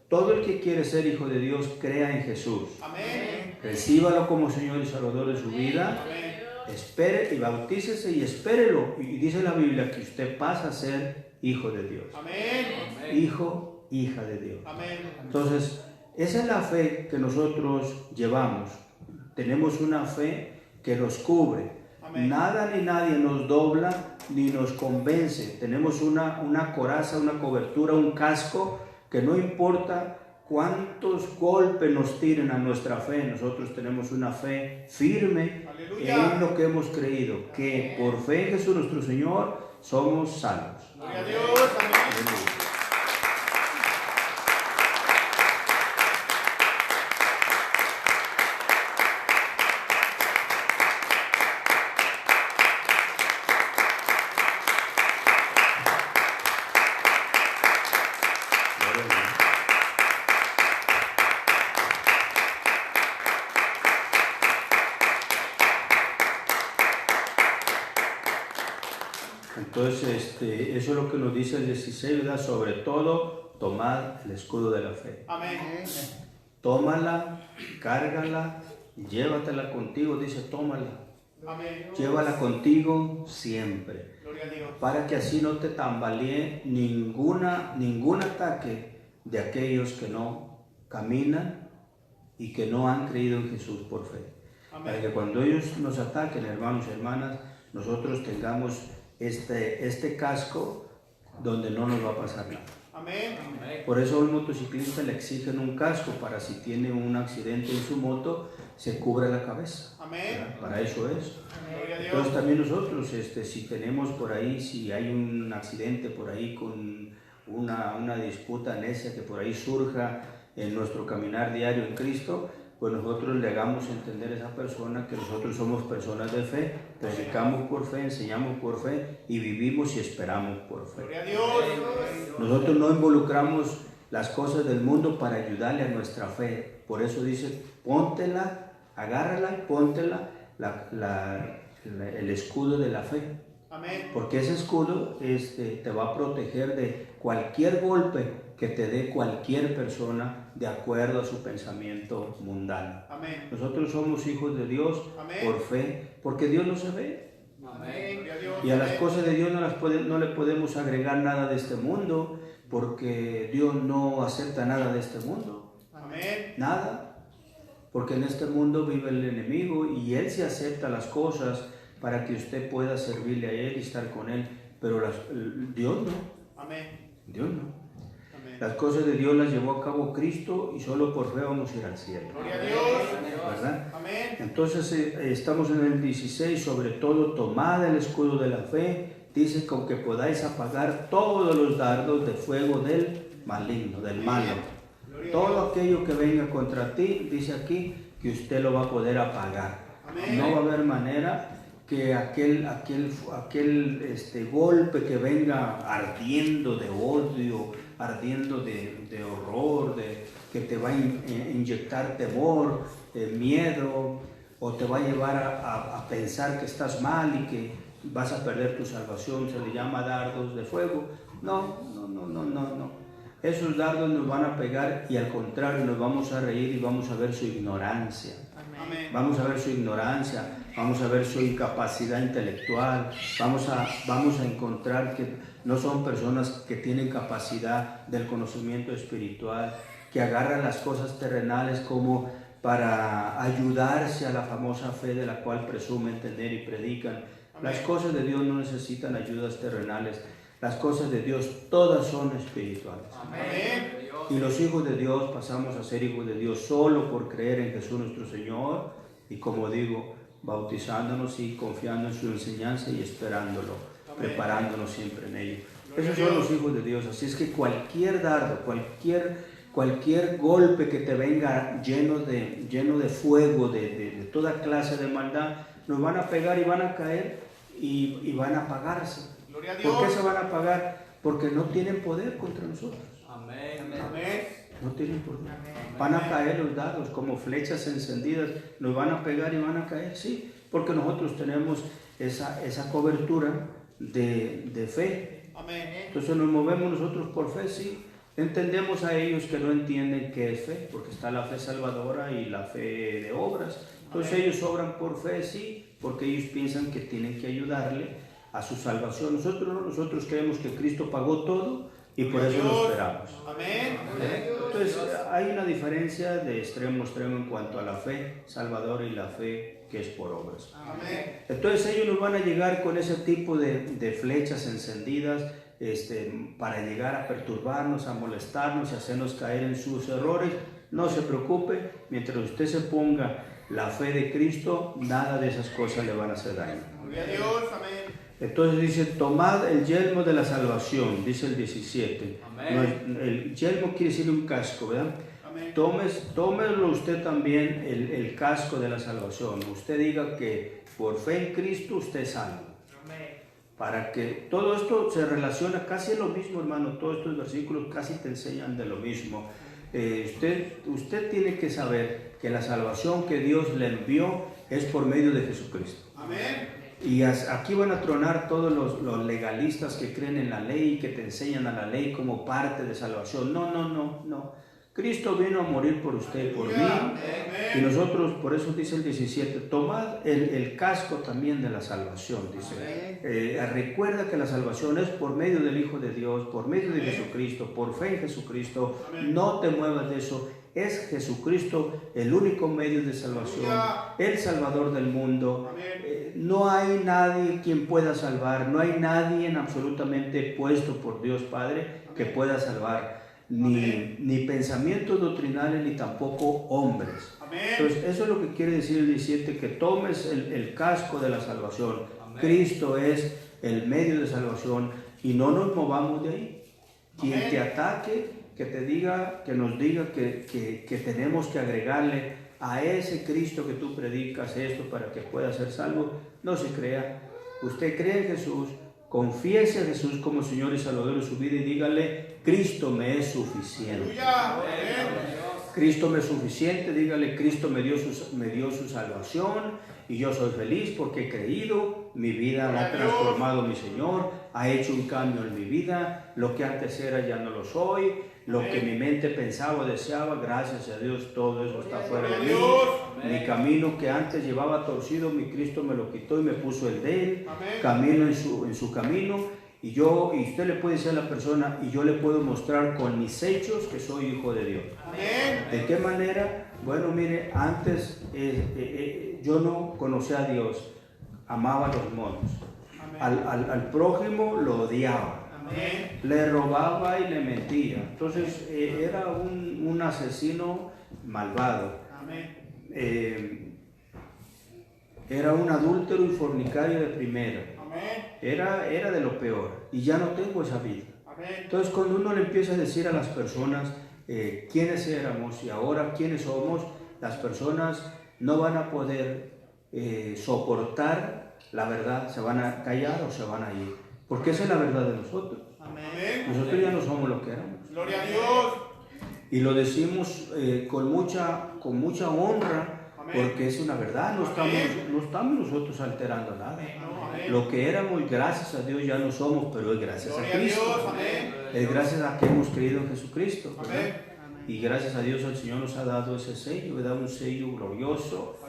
Todo el que quiere ser hijo de Dios, crea en Jesús. Amén. Recíbalo como Señor y Salvador de su vida. Amén. Espere y bautícese y espérelo. Y dice la Biblia que usted pasa a ser hijo de Dios. Amén. Hijo, hija de Dios. Amén. Entonces, esa es la fe que nosotros llevamos. Tenemos una fe que nos cubre. Amén. Nada ni nadie nos dobla ni nos convence. Tenemos una coraza, una cobertura, un casco que no importa cuántos golpes nos tiren a nuestra fe, nosotros tenemos una fe firme. Aleluya. En lo que hemos creído, que por fe en Jesús nuestro Señor somos salvos. Gloria a Dios. Amén. Aleluya. Entonces, eso es lo que nos dice el 16, ¿verdad? Sobre todo, tomad el escudo de la fe. Amén. Tómala, cárgala, llévatela contigo, dice, tómala. Amén. Llévala contigo siempre, Gloria a Dios. para que así no te tambalee ningún ataque de aquellos que no caminan y que no han creído en Jesús por fe. Amén. Para que cuando ellos nos ataquen, hermanos y hermanas, nosotros tengamos este casco donde no nos va a pasar nada. Amén. Por eso al motociclista le exigen un casco para si tiene un accidente en su moto, se cubre la cabeza. Amén. ¿Verdad? Para eso es. Gloria a Dios. Entonces también nosotros, si tenemos por ahí, si hay un accidente por ahí con una disputa necia que por ahí surja en nuestro caminar diario en Cristo, pues nosotros le hagamos entender a esa persona que nosotros somos personas de fe, predicamos por fe, enseñamos por fe y vivimos y esperamos por fe. Gloria a Dios. Nosotros no involucramos las cosas del mundo para ayudarle a nuestra fe. Por eso dice, póntela, agárrala y póntela el escudo de la fe. Amén. Porque ese escudo te va a proteger de cualquier golpe que te dé cualquier persona de acuerdo a su pensamiento mundano. Amén. Nosotros somos hijos de Dios Amén. por fe, porque Dios no se ve. Amén. Gloria a Dios. Y a las Amén. cosas de Dios no le podemos agregar nada de este mundo, porque Dios no acepta nada de este mundo. Amén. Nada. Porque en este mundo vive el enemigo y Él sí acepta las cosas para que usted pueda servirle a Él y estar con Él. Pero Dios no. Amén. Dios no. Amén. Las cosas de Dios las llevó a cabo Cristo y solo por fe vamos a ir al cielo. Gloria a Dios. ¿Verdad? Amén. Entonces estamos en el 16, sobre todo tomad el escudo de la fe, dice con que podáis apagar todos los dardos de fuego del maligno, del malo. Gloria a Todo Dios. aquello que venga contra ti, dice aquí, que usted lo va a poder apagar. Amén. No va a haber manera que aquel golpe que venga ardiendo de odio, ardiendo de horror, que te va a inyectar temor, miedo, o te va a llevar a pensar que estás mal y que vas a perder tu salvación, se le llama dardos de fuego. No. Esos dardos nos van a pegar y al contrario nos vamos a reír y vamos a ver su ignorancia. Amén. Vamos a ver su ignorancia, vamos a ver su incapacidad intelectual, vamos a encontrar que no son personas que tienen capacidad del conocimiento espiritual, que agarran las cosas terrenales como para ayudarse a la famosa fe de la cual presumen tener y predican. Las cosas de Dios no necesitan ayudas terrenales, las cosas de Dios todas son espirituales. Amén. Y los hijos de Dios pasamos a ser hijos de Dios solo por creer en Jesús nuestro Señor y, como digo, bautizándonos y confiando en su enseñanza y esperándolo, preparándonos siempre en ello. Esos son los hijos de Dios. Así es que cualquier dardo, cualquier golpe que te venga lleno de fuego, de toda clase de maldad, nos van a pegar y van a caer y van a apagarse. Gloria a Dios. ¿Por qué se van a apagar? Porque no tienen poder contra nosotros. Amén. Amén. No tienen poder. Van a caer los dardos como flechas encendidas, nos van a pegar y van a caer, sí, porque nosotros tenemos esa cobertura de fe. Amén. Entonces nos movemos nosotros por fe, sí. Entendemos a ellos que no entienden qué es fe, porque está la fe salvadora y la fe de obras. Entonces ellos obran por fe, sí, porque ellos piensan que tienen que ayudarle a su salvación. Nosotros no, nosotros creemos que Cristo pagó todo y por eso lo esperamos. Amén. Entonces hay una diferencia de extremo a extremo en cuanto a la fe salvadora y la fe que es por obras. Amén. Entonces ellos nos van a llegar con ese tipo de flechas encendidas para llegar a perturbarnos, a molestarnos y hacernos caer en sus errores. No se preocupe, mientras usted se ponga la fe de Cristo, nada de esas cosas le van a hacer daño. Gloria a Dios. Amén. Entonces dice, tomad el yelmo de la salvación, dice el 17. Amén. El yelmo quiere decir un casco, ¿verdad? Amén. Tómelo usted también el casco de la salvación. Usted diga que por fe en Cristo usted es salvo. Para que todo esto se relaciona casi a lo mismo, hermano. Todos estos versículos casi te enseñan de lo mismo. Usted tiene que saber que la salvación que Dios le envió es por medio de Jesucristo. Amén. Y aquí van a tronar todos los legalistas que creen en la ley y que te enseñan a la ley como parte de salvación. No. Cristo vino a morir por usted y por mí. Y nosotros, por eso dice el 17, tomad el casco también de la salvación. Dice, recuerda que la salvación es por medio del Hijo de Dios, por medio de Jesucristo, por fe en Jesucristo. No te muevas de eso. Es Jesucristo el único medio de salvación, el Salvador del mundo. No hay nadie quien pueda salvar, no hay nadie absolutamente puesto por Dios Padre que pueda salvar. Ni pensamientos doctrinales, ni tampoco hombres. Entonces, eso es lo que quiere decir el 17, que tomes el casco de la salvación. Cristo es el medio de salvación y no nos movamos de ahí. Quien te ataque, que te diga, que nos diga que tenemos que agregarle a ese Cristo que tú predicas esto para que pueda ser salvo, no se crea. Usted cree en Jesús, confiese a Jesús como Señor y Salvador de su vida y dígale, Cristo me es suficiente. Cristo me es suficiente, dígale, Cristo me dio su salvación y yo soy feliz porque he creído, mi vida la ha transformado mi Señor, ha hecho un cambio en mi vida, lo que antes era ya no lo soy, lo que mi mente pensaba o deseaba, gracias a Dios todo eso está fuera de mí. Mi camino que antes llevaba torcido, mi Cristo me lo quitó y me puso el de él. Camino en su camino. Y usted le puede decir a la persona, y yo le puedo mostrar con mis hechos que soy hijo de Dios. ¿De qué manera? Bueno, mire, antes yo no conocía a Dios, amaba a los monos. Al prójimo lo odiaba. Le robaba y le mentía. Entonces era un asesino malvado. Era un adúltero y fornicario de primera. Era de lo peor. Y ya no tengo esa vida. Entonces cuando uno le empieza a decir a las personas quiénes éramos y ahora quiénes somos, las personas no van a poder soportar la verdad. Se van a callar o se van a ir. Porque esa es la verdad de nosotros. Nosotros ya no somos lo que éramos. Gloria a Dios. Y lo decimos con mucha honra, porque es una verdad. No estamos nosotros alterando nada. Lo que éramos, gracias a Dios ya no somos, pero es gracias a Cristo. Es gracias a que hemos creído en Jesucristo, ¿verdad? Y gracias a Dios el Señor nos ha dado ese sello, ¿verdad? Un sello glorioso,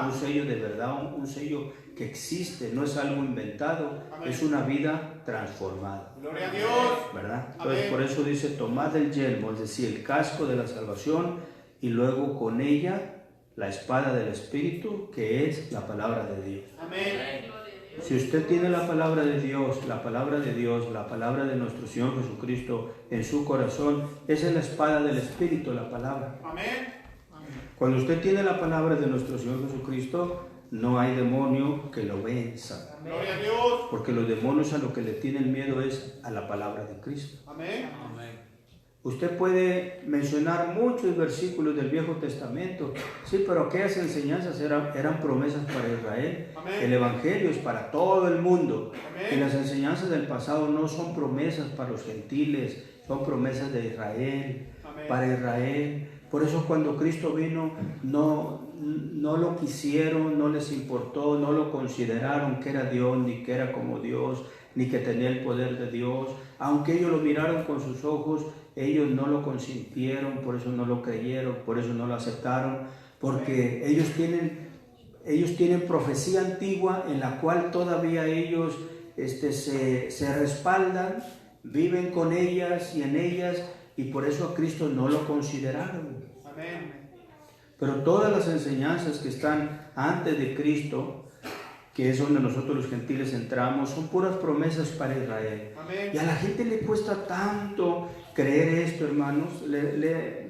un sello de verdad, un sello que existe, no es algo inventado, es una vida transformada. Gloria a Dios. ¿Verdad? Entonces por eso dice, tomad el yelmo, es decir, el casco de la salvación, y luego con ella la espada del Espíritu, que es la palabra de Dios. Si usted tiene la palabra de Dios, la palabra de nuestro Señor Jesucristo en su corazón, esa es la espada del Espíritu, la palabra. Cuando usted tiene la palabra de nuestro Señor Jesucristo, no hay demonio que lo venza. Gloria a Dios. Porque los demonios a lo que le tienen miedo es a la palabra de Cristo. Usted puede mencionar muchos versículos del Viejo Testamento, sí, pero aquellas enseñanzas eran promesas para Israel. El Evangelio es para todo el mundo. Y las enseñanzas del pasado no son promesas para los gentiles, son promesas de Israel, para Israel. Por eso cuando Cristo vino, no lo quisieron, no les importó, no lo consideraron que era Dios, ni que era como Dios, ni que tenía el poder de Dios. Aunque ellos lo miraron con sus ojos, ellos no lo consintieron, por eso no lo creyeron, por eso no lo aceptaron, porque ellos tienen profecía antigua en la cual todavía ellos se respaldan, viven con ellas y en ellas, y por eso a Cristo no lo consideraron. Amén. Pero todas las enseñanzas que están antes de Cristo, que es donde nosotros los gentiles entramos, son puras promesas para Israel. Amén. Y a la gente le cuesta tanto creer esto, hermanos.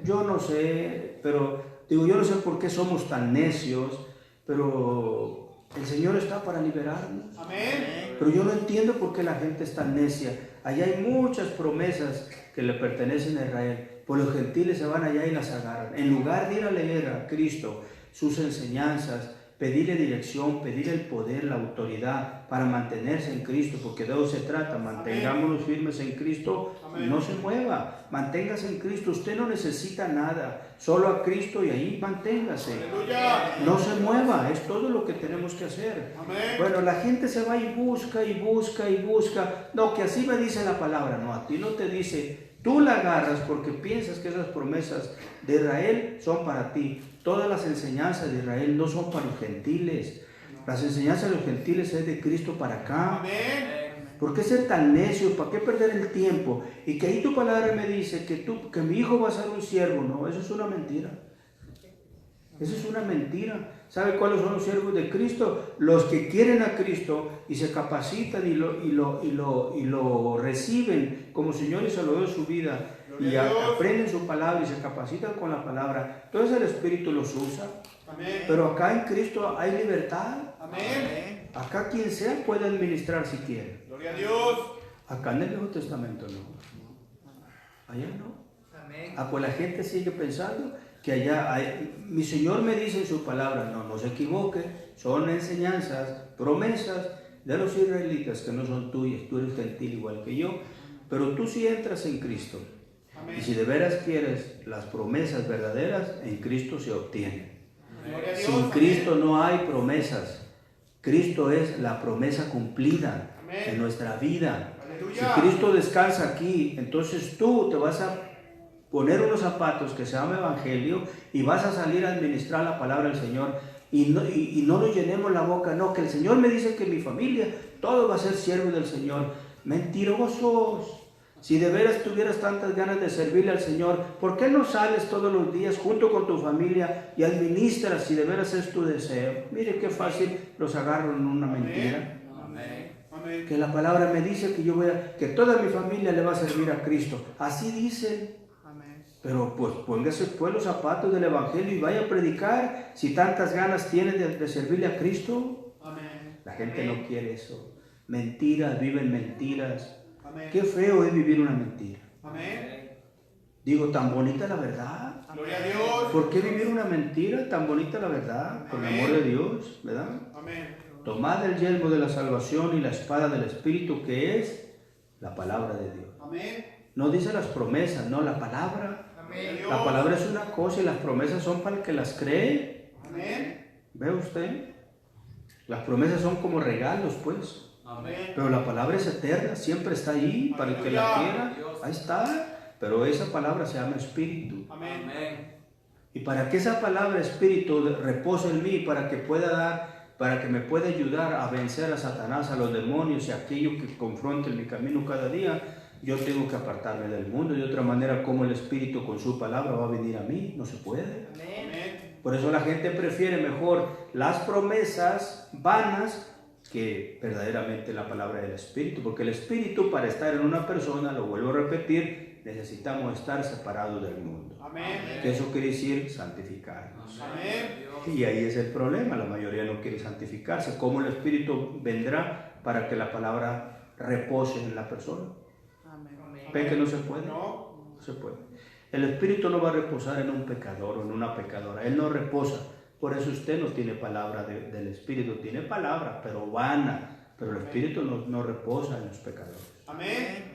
Yo no sé, pero digo, yo no sé por qué somos tan necios, pero el Señor está para liberarnos. Amén. Pero yo no entiendo por qué la gente es tan necia. Allá hay muchas promesas que le pertenecen a Israel. Pues los gentiles se van allá y las agarran. En lugar de ir a leer a Cristo, sus enseñanzas, pedirle dirección, pedirle el poder, la autoridad para mantenerse en Cristo, porque de eso se trata. Mantengámonos firmes en Cristo. Amén. No se mueva, manténgase en Cristo. Usted no necesita nada, solo a Cristo, y ahí manténgase. Aleluya. No se mueva, es todo lo que tenemos que hacer. Amén. Bueno, la gente se va y busca y busca y busca. No, que así me dice la palabra. No, a ti no te dice. Tú la agarras porque piensas que esas promesas de Israel son para ti. Todas las enseñanzas de Israel no son para los gentiles. Las enseñanzas de los gentiles es de Cristo para acá. Amén. ¿Por qué ser tan necio? ¿Para qué perder el tiempo? Y que ahí tu palabra me dice que mi hijo va a ser un siervo. No, eso es una mentira. Eso es una mentira. ¿Sabe cuáles son los siervos de Cristo? Los que quieren a Cristo y se capacitan y lo reciben como Señor y Salvador de su vida, y aprenden su palabra y se capacitan con la palabra. Entonces el Espíritu los usa. Amén. Pero acá en Cristo hay libertad. Amén. Acá quien sea puede administrar si quiere. Gloria a Dios. Acá en el Nuevo Testamento no. Allá no. Amén. Ah, pues la gente sigue pensando que allá hay, mi Señor me dice en su palabra. No se equivoque, son enseñanzas, promesas de los israelitas que no son tuyas. Tú eres gentil igual que yo, pero tú sí entras en Cristo. Amén. Y si de veras quieres las promesas verdaderas, en Cristo se obtienen. Gloria a Dios. Sin Cristo no hay promesas. Cristo es la promesa cumplida en nuestra vida. Aleluya. Si Cristo descansa aquí, entonces tú te vas a poner unos zapatos que se llama Evangelio y vas a salir a administrar la palabra del Señor. Y no nos llenemos la boca. No, que el Señor me dice que mi familia, todo va a ser siervo del Señor. Mentirosos. Si de veras tuvieras tantas ganas de servirle al Señor, ¿por qué no sales todos los días junto con tu familia y administras si de veras es tu deseo? Mire qué fácil los agarro en una mentira. Amén. Amén. Que la palabra me dice que que toda mi familia le va a servir a Cristo. Así dicen. Amén. Pero pues póngase pues los zapatos del Evangelio y vaya a predicar si tantas ganas tiene de servirle a Cristo. Amén. La gente no quiere eso. Mentiras, viven mentiras. Amén. Qué feo es vivir una mentira. Amén. Digo, tan bonita la verdad. Gloria a Dios. ¿Por qué vivir una mentira? Tan bonita la verdad, por el amor de Dios, ¿verdad? Amén. Tomad el yelmo de la salvación y la espada del Espíritu, que es la palabra de Dios. Amén. No dice las promesas, no, la palabra. Amén. La palabra es una cosa y las promesas son para el que las cree. Amén. ¿Ve usted? Las promesas son como regalos, pues. Amén. Pero la palabra es eterna, siempre está ahí para el que la quiera. Ahí está. Pero esa palabra se llama Espíritu. Amén. Amén. Y para que esa palabra Espíritu repose en mí, para que me pueda ayudar a vencer a Satanás, a los demonios y a aquello que confronten mi camino cada día, yo tengo que apartarme del mundo. De otra manera, ¿cómo el Espíritu con su palabra va a venir a mí? No se puede. Amén. Por eso la gente prefiere mejor las promesas vanas que verdaderamente la palabra del Espíritu, porque el Espíritu, para estar en una persona, lo vuelvo a repetir, necesitamos estar separados del mundo. Amén. Eso quiere decir santificarnos. Amén. Y ahí es el problema, la mayoría no quiere santificarse. ¿Cómo el Espíritu vendrá para que la palabra repose en la persona? ¿Ven que no se puede? No. No se puede. El Espíritu no va a reposar en un pecador o en una pecadora. Él no reposa. Por eso usted no tiene palabra del Espíritu. Tiene palabra, pero vana. Pero el Espíritu no reposa en los pecadores. Amén.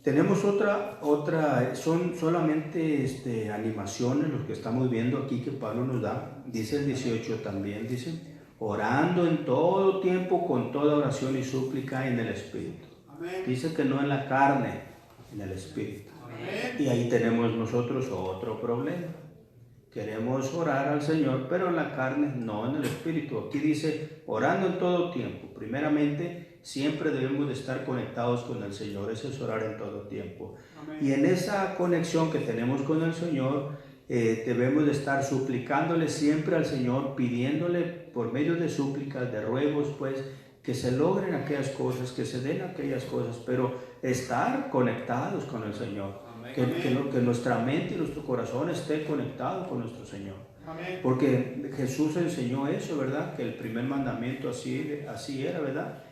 Tenemos son solamente animaciones los que estamos viendo aquí que Pablo nos da. Dice el 18 también, dice, orando en todo tiempo con toda oración y súplica en el Espíritu. Amén. Dice que no en la carne, en el Espíritu. Amén. Y ahí tenemos nosotros otro problema. Queremos orar al Señor, pero en la carne, no en el espíritu. Aquí dice, orando en todo tiempo. Primeramente, siempre debemos de estar conectados con el Señor. Eso es orar en todo tiempo. Amén. Y en esa conexión que tenemos con el Señor, debemos de estar suplicándole siempre al Señor, pidiéndole por medio de súplicas, de ruegos, pues, que se logren aquellas cosas, que se den aquellas cosas, pero estar conectados con el Señor. Que nuestra mente y nuestro corazón esté conectado con nuestro Señor. Amén. Porque Jesús enseñó eso, ¿verdad? Que el primer mandamiento así era, ¿verdad?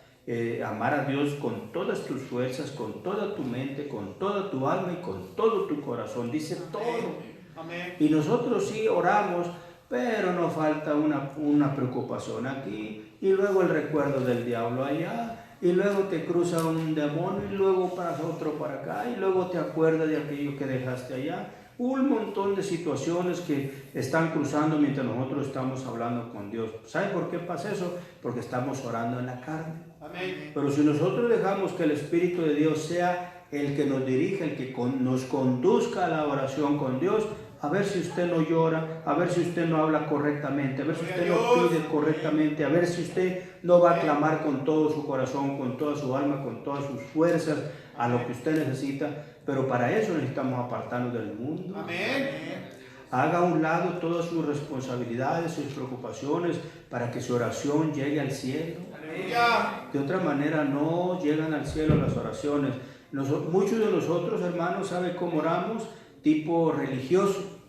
Amar a Dios con todas tus fuerzas, con toda tu mente, con toda tu alma y con todo tu corazón. Dice todo. Amén. Y nosotros sí oramos, pero nos falta una preocupación aquí y luego el recuerdo del diablo allá. Y luego te cruza un demonio y luego pasa otro para acá y luego te acuerdas de aquello que dejaste allá. Un montón de situaciones que están cruzando mientras nosotros estamos hablando con Dios. ¿Sabe por qué pasa eso? Porque estamos orando en la carne. Amén. Pero si nosotros dejamos que el Espíritu de Dios sea el que nos dirija, el que nos conduzca a la oración con Dios, a ver si usted no llora, a ver si usted no habla correctamente, a ver si usted no pide correctamente, a ver si usted no va a clamar con todo su corazón, con toda su alma, con todas sus fuerzas, a lo que usted necesita. Pero para eso necesitamos apartarnos del mundo. Amén. Haga a un lado todas sus responsabilidades, sus preocupaciones, para que su oración llegue al cielo. Aleluya. De otra manera no llegan al cielo las oraciones. Muchos de nosotros, hermanos, ¿sabe cómo oramos? Tipo religioso.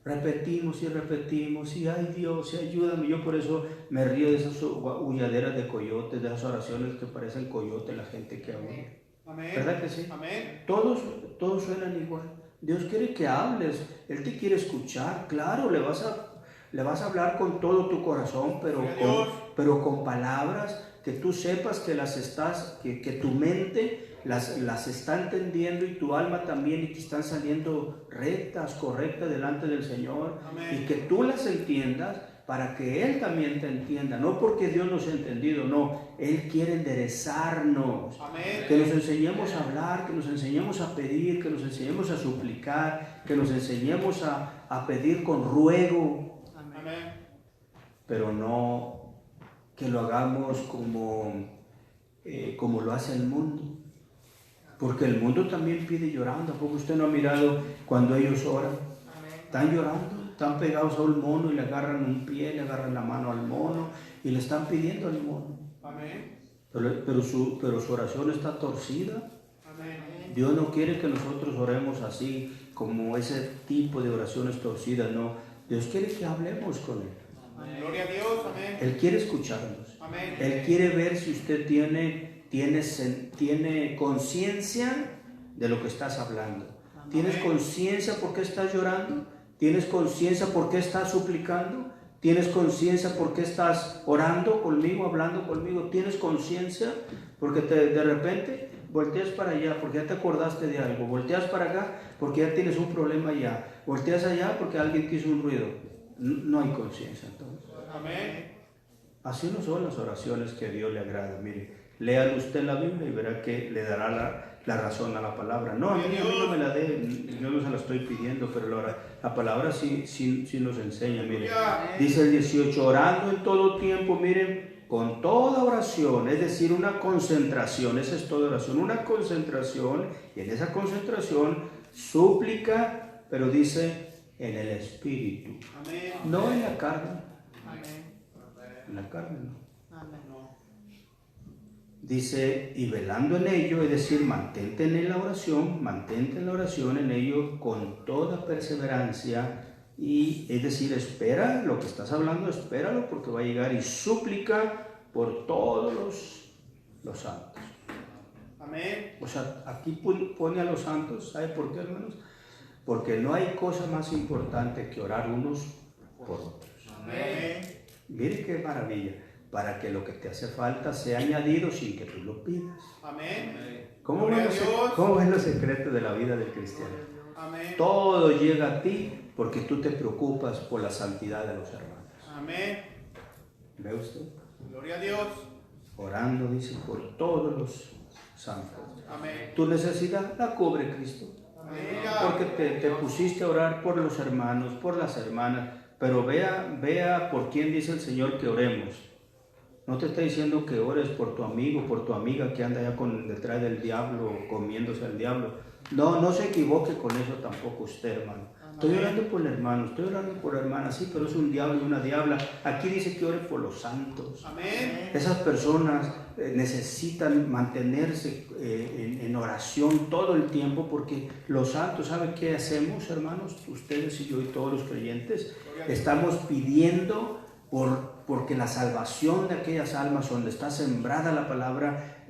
Repetimos y repetimos y ay Dios, ayúdame. Yo por eso me río de esas huyaderas de coyotes, de esas oraciones que parecen coyotes, la gente que habla. Amén. ¿Verdad que sí? Amén. Todos suenan igual. Dios quiere que hables, Él te quiere escuchar. Claro, le vas a hablar con todo tu corazón, pero con palabras que tú sepas que que tu mente las está entendiendo y tu alma también, y que están saliendo rectas, correctas delante del Señor. Amén. Y que tú las entiendas para que Él también te entienda, no porque Dios nos ha entendido, no, Él quiere enderezarnos. Amén. Que nos enseñemos a hablar, que nos enseñemos a pedir, que nos enseñemos a suplicar, que nos enseñemos a pedir con ruego. Amén. Pero no que lo hagamos como lo hace el mundo. Porque el mundo también pide llorando. ¿A poco usted no ha mirado cuando ellos oran? Están llorando, están pegados a un mono y le agarran un pie, le agarran la mano al mono y le están pidiendo al mono. Amén. Pero su oración está torcida. Amén. Dios no quiere que nosotros oremos así, como ese tipo de oraciones torcidas, no. Dios quiere que hablemos con Él. Gloria a Dios. Amén. Él quiere escucharnos. Amén. Él quiere ver si usted tiene conciencia de lo que estás hablando. ¿Tienes conciencia por qué estás llorando? ¿Tienes conciencia por qué estás suplicando? ¿Tienes conciencia por qué estás orando conmigo, hablando conmigo? ¿Tienes conciencia? Porque de repente volteas para allá porque ya te acordaste de algo. Volteas para acá porque ya tienes un problema allá. Volteas allá porque alguien te hizo un ruido. No hay conciencia entonces. Amén. Así no son las oraciones que a Dios le agrada. Mire, léalo usted la Biblia y verá que le dará la razón a la palabra. No, a mí no me la dé, yo no se la estoy pidiendo, pero la palabra sí nos enseña. Mire, dice el 18, orando en todo tiempo, miren, con toda oración, es decir, una concentración, esa es toda oración, una concentración, y en esa concentración súplica, pero dice en el Espíritu, Amén. no en la carne. Amén. En la carne no. Amén. Dice, y velando en ello, es decir, mantente en la oración en ello con toda perseverancia, y es decir, espera lo que estás hablando, espéralo porque va a llegar, y súplica por todos los santos. Amén. O sea, aquí pone a los santos, ¿sabe por qué, hermanos? Porque no hay cosa más importante que orar unos por otros. Amén. Mire qué maravilla, para que lo que te hace falta sea añadido sin que tú lo pidas. Amén. ¿Cómo Gloria ven a Dios. los secretos de la vida del cristiano? Amén. Todo llega a ti porque tú te preocupas por la santidad de los hermanos. Amén. ¿Ve usted? Gloria a Dios. Orando, dice, por todos los santos. Amén. Tu necesidad la cubre Cristo. porque te pusiste a orar por los hermanos, por las hermanas, pero vea por quién dice el Señor que oremos. No te está diciendo que ores por tu amigo, por tu amiga que anda ya detrás del diablo, comiéndose al diablo. No se equivoque con eso tampoco usted, hermano. Estoy orando por el hermano, estoy orando por la hermana, sí, pero es un diablo y una diabla. Aquí dice que ore por los santos. Amén. Esas personas necesitan mantenerse en oración todo el tiempo, porque los santos, ¿saben qué hacemos, hermanos? Ustedes y yo y todos los creyentes estamos pidiendo porque la salvación de aquellas almas donde está sembrada la palabra,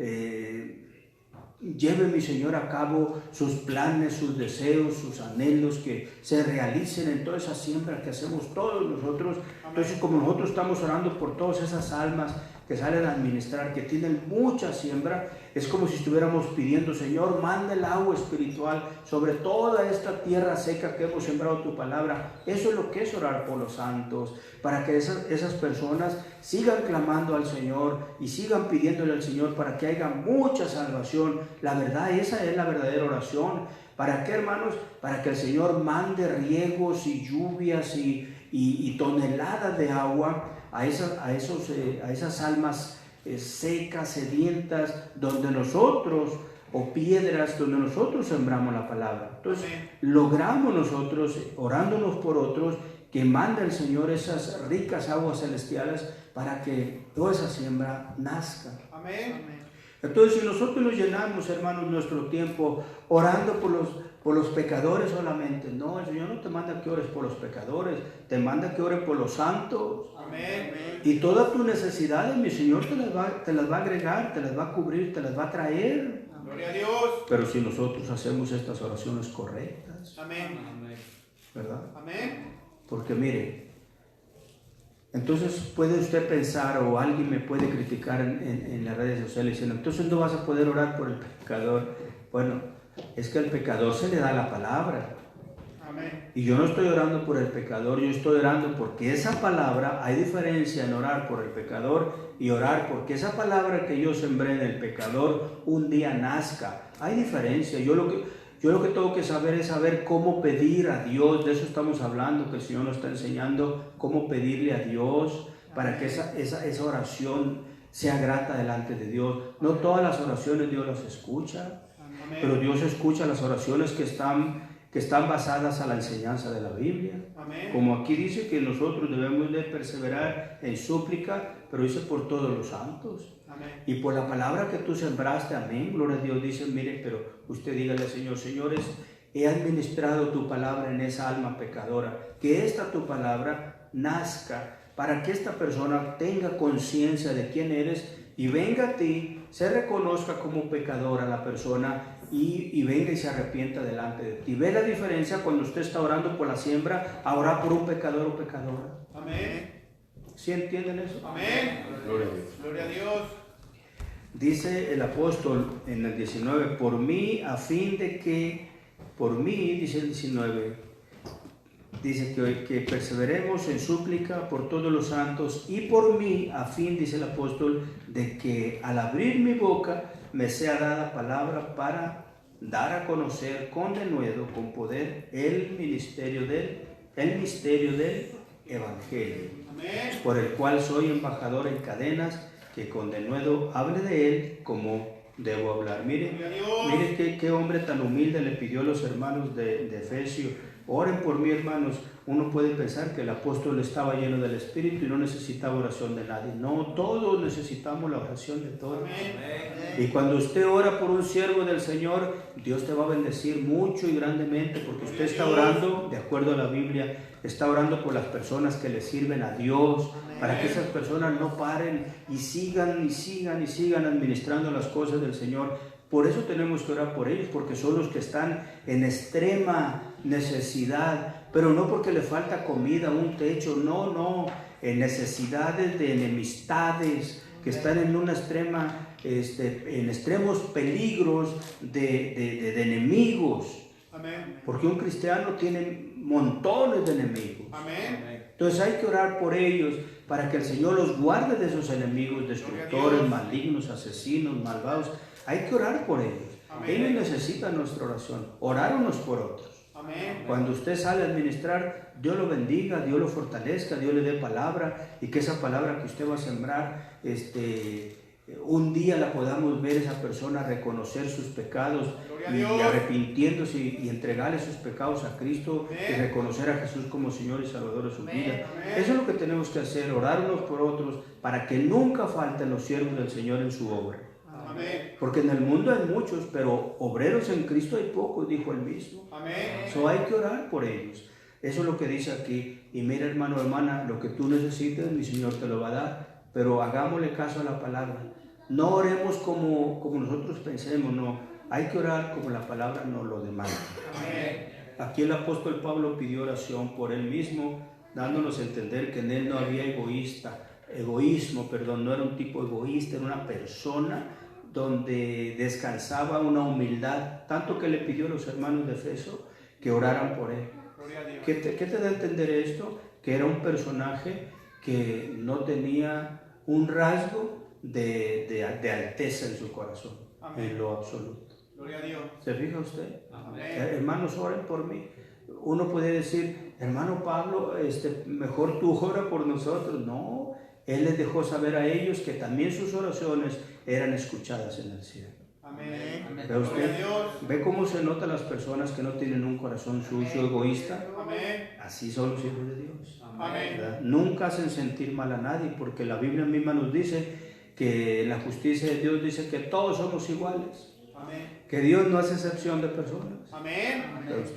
lleve mi Señor a cabo sus planes, sus deseos, sus anhelos, que se realicen en toda esa siembra que hacemos todos nosotros. Entonces, como nosotros estamos orando por todas esas almas que salen a administrar, que tienen mucha siembra, es como si estuviéramos pidiendo: Señor, manda el agua espiritual sobre toda esta tierra seca que hemos sembrado tu palabra. Eso es lo que es orar por los santos, para que esas personas sigan clamando al Señor y sigan pidiéndole al Señor para que haya mucha salvación. La verdad, esa es la verdadera oración. ¿Para qué, hermanos? Para que el Señor mande riegos y lluvias y toneladas de agua a esas almas secas, sedientas, donde nosotros, o piedras, donde nosotros sembramos la palabra. Entonces, logramos nosotros, orándonos por otros, que manda el Señor esas ricas aguas celestiales para que toda esa siembra nazca. Amén. Entonces, si nosotros nos llenamos, hermanos, nuestro tiempo orando por los pecadores solamente, no, el Señor no te manda que ores por los pecadores, te manda que ores por los santos. Amén. Y todas tus necesidades, mi Señor te las va a agregar, te las va a cubrir, te las va a traer. Gloria a Dios. Pero si nosotros hacemos estas oraciones correctas, Amén. ¿verdad? Amén. Porque mire, entonces puede usted pensar, o alguien me puede criticar en las redes sociales diciendo: entonces no vas a poder orar por el pecador. Bueno, es que al pecador se le da la palabra. Amén. Y yo no estoy orando por el pecador, yo estoy orando porque esa palabra, hay diferencia en orar por el pecador y orar porque esa palabra que yo sembré en el pecador un día nazca. Hay diferencia. Yo lo que tengo que saber es saber cómo pedir a Dios. De eso estamos hablando, que el Señor nos está enseñando cómo pedirle a Dios para que esa oración sea grata delante de Dios. No todas las oraciones Dios las escucha, pero Dios escucha las oraciones que están basadas a la enseñanza de la Biblia. Amén. Como aquí dice que nosotros debemos de perseverar en súplica, pero dice por todos los santos. Amén. Y por la palabra que tú sembraste, amén, gloria a Dios. Dice: mire, pero usted dígale al Señor: señores, he administrado tu palabra en esa alma pecadora, que esta tu palabra nazca, para que esta persona tenga conciencia de quién eres y venga a ti, se reconozca como pecadora la persona y venga y se arrepienta delante de ti. ¿Ve la diferencia cuando usted está orando por la siembra a orar por un pecador o pecadora? Amén. ¿Sí entienden eso? Amén. Gloria a Dios. Gloria a Dios. Dice el apóstol en el 19: por mí, dice el 19, dice que perseveremos en súplica por todos los santos, y por mí, a fin, dice el apóstol, de que al abrir mi boca me sea dada palabra para dar a conocer con denuedo, con poder, el misterio del Evangelio, Amén. por el cual soy embajador en cadenas, que con denuedo hable de él como debo hablar. Mire qué hombre tan humilde le pidió a los hermanos de Efesios: oren por mí, hermanos. Uno puede pensar que el apóstol estaba lleno del Espíritu y no necesitaba oración de nadie. No, todos necesitamos la oración de todos. Amén. Y cuando usted ora por un siervo del Señor, Dios te va a bendecir mucho y grandemente, porque usted está orando, de acuerdo a la Biblia, está orando por las personas que le sirven a Dios, para que esas personas no paren y sigan administrando las cosas del Señor. Por eso tenemos que orar por ellos, porque son los que están en extrema necesidad, pero no porque le falta comida, un techo, no, en necesidades de enemistades, que están en una en extremos peligros de enemigos. Amén. Porque un cristiano tiene montones de enemigos. Amén. Entonces hay que orar por ellos para que el Señor los guarde de esos enemigos destructores, malignos, asesinos, malvados. Hay que orar por ellos. Amén. Ellos necesitan nuestra oración. Orar unos por otros. Amén. Cuando usted sale a administrar, Dios lo bendiga, Dios lo fortalezca, Dios le dé palabra y que esa palabra que usted va a sembrar, un día la podamos ver esa persona reconocer sus pecados y arrepintiéndose y entregarle sus pecados a Cristo y reconocer a Jesús como Señor y Salvador de su vida. Eso es lo que tenemos que hacer, orar unos por otros para que nunca falten los siervos del Señor en su obra. Amén. Porque en el mundo hay muchos, pero obreros en Cristo hay pocos, dijo él mismo. Amén. So hay que orar por ellos. Eso es lo que dice aquí. Y mira, hermano, hermana, lo que tú necesites, mi Señor te lo va a dar. Pero hagámosle caso a la palabra. No oremos como nosotros pensemos, no. Hay que orar como la palabra nos lo demanda. Amén. Aquí el apóstol Pablo pidió oración por él mismo, dándonos a entender que en él no había egoísmo, no era un tipo egoísta, era una persona donde descansaba una humildad, tanto que le pidió a los hermanos de Efeso que oraran por él. Gloria a Dios. ¿Qué te da a entender esto? Que era un personaje que no tenía un rasgo de alteza en su corazón, Amén. en lo absoluto. Gloria a Dios. ¿Se fija usted? Amén. Hermanos, oren por mí. Uno puede decir, hermano Pablo, mejor tú ora por nosotros. No, él les dejó saber a ellos que también sus oraciones eran escuchadas en el cielo. Amén. ¿Ve Gloria a usted? Dios. ¿Ve cómo se nota las personas que no tienen un corazón sucio, egoísta? Amén. Así son los hijos de Dios. Amén. ¿Verdad? Nunca hacen sentir mal a nadie, porque la Biblia misma nos dice que la justicia de Dios dice que todos somos iguales, Amén. que Dios no hace excepción de personas. Amén.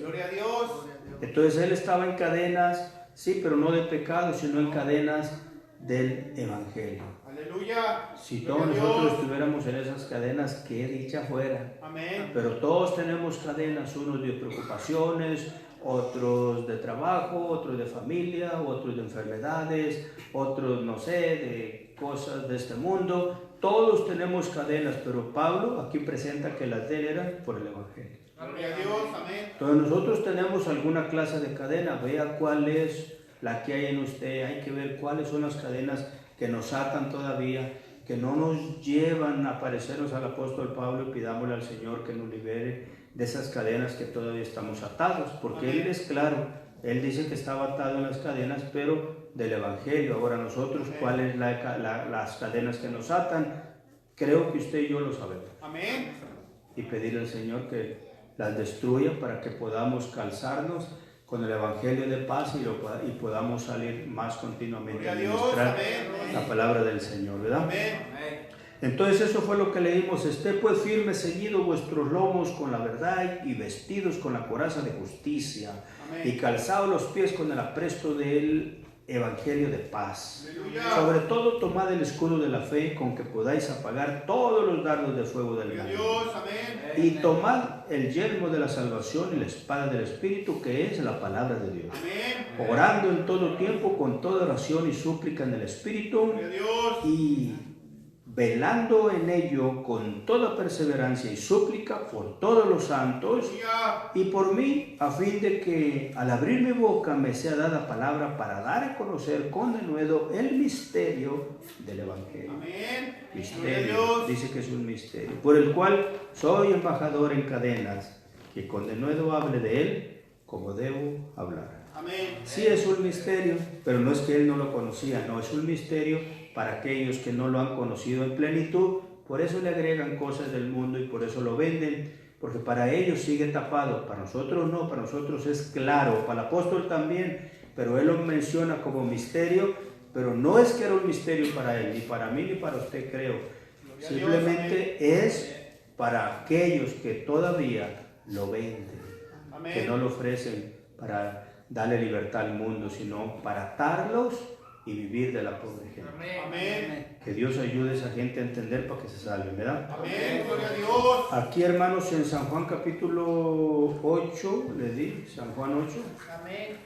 Gloria a Dios. Entonces él estaba en cadenas, sí, pero no de pecado, sino en cadenas del Evangelio. Aleluya. Si Gloria todos a nosotros Dios. estuviéramos en esas cadenas, qué dicha fuera. Amén. Pero todos tenemos cadenas, unos de preocupaciones, otros de trabajo, otros de familia, otros de enfermedades, otros, no sé, de cosas de este mundo. Todos tenemos cadenas, pero Pablo aquí presenta que las de él eran por el Evangelio. Gloria a Dios. Amén. Entonces nosotros tenemos alguna clase de cadena, vea cuál es la que hay en usted, hay que ver cuáles son las cadenas que nos atan todavía, que no nos llevan a parecernos al apóstol Pablo, y pidámosle al Señor que nos libere de esas cadenas que todavía estamos atados, porque Él es claro, Él dice que estaba atado en las cadenas, pero del Evangelio. Ahora nosotros, ¿cuáles las cadenas que nos atan? Creo que usted y yo lo sabemos. Amén. Y pedirle al Señor que las destruya para que podamos calzarnos con el Evangelio de paz y podamos salir más continuamente a Gloria a Dios. ministrar Amén. la palabra del Señor, ¿verdad? Amén. Entonces eso fue lo que leímos. Esté pues firme, ceñidos vuestros lomos con la verdad y vestidos con la coraza de justicia Amén. y calzados los pies con el apresto del Evangelio de paz. Aleluya. Sobre todo tomad el escudo de la fe con que podáis apagar todos los dardos de fuego del Gloria a maligno. Dios. Amén. Y tomad el yelmo de la salvación y la espada del Espíritu, que es la palabra de Dios. Amén. Orando en todo tiempo con toda oración y súplica en el Espíritu, Gloria a Dios. y velando en ello con toda perseverancia y súplica por todos los santos Aleluya. y por mí, a fin de que al abrir mi boca me sea dada palabra para dar a conocer con denuedo el misterio del Evangelio. Amén. Gloria a Misterio, Dios. dice que es un misterio, por el cual soy embajador en cadenas, que con denuedo hable de él como debo hablar. Amén. Sí es un misterio, pero no es que él no lo conocía, no, es un misterio para aquellos que no lo han conocido en plenitud. Por eso le agregan cosas del mundo y por eso lo venden, porque para ellos sigue tapado, para nosotros no, para nosotros es claro, para el apóstol también, pero él lo menciona como misterio, pero no es que era un misterio para él, ni para mí ni para usted, creo. Gloria a Dios. Simplemente es para aquellos que todavía lo venden, que Amén. no lo ofrecen para darle libertad al mundo, sino para atarlos y vivir de la pobre gente. Amén. Que Dios ayude a esa gente a entender para que se salven, ¿verdad? Amén. Gloria a Dios. Aquí, hermanos, en San Juan capítulo 8, le di, San Juan 8, Amén.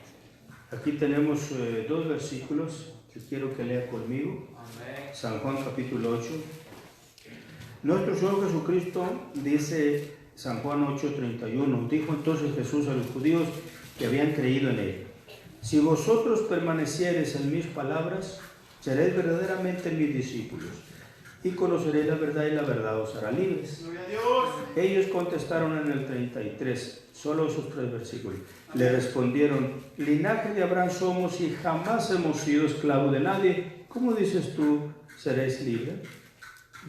aquí tenemos dos versículos que quiero que lea conmigo. Amén. San Juan capítulo 8. Nuestro Señor Jesucristo, dice San Juan 8:31, dijo entonces Jesús a los judíos que habían creído en él: si vosotros permaneciereis en mis palabras, seréis verdaderamente mis discípulos, y conoceréis la verdad y la verdad os hará libres. Gloria a Dios. Ellos contestaron en el 33, solo esos 3 versículos. Le respondieron, linaje de Abraham somos y jamás hemos sido esclavos de nadie. ¿Cómo dices tú, seréis libres?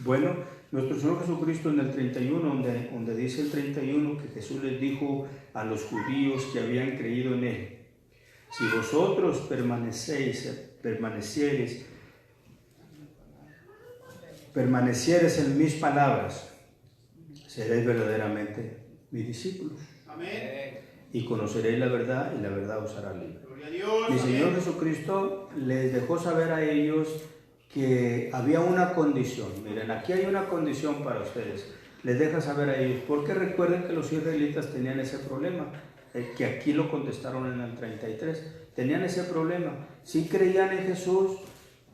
Bueno, nuestro Señor Jesucristo en el 31, donde dice el 31 que Jesús les dijo a los judíos que habían creído en Él, si vosotros permanecieres en mis palabras, seréis verdaderamente mis discípulos. Amén. Y conoceréis la verdad y la verdad os hará libre. Gloria a Dios. Mi Señor Amén. Jesucristo les dejó saber a ellos que había una condición. Miren, aquí hay una condición para ustedes. Les deja saber a ellos, porque recuerden que los israelitas tenían ese problema, que aquí lo contestaron en el 33. Tenían ese problema. Sí creían en Jesús,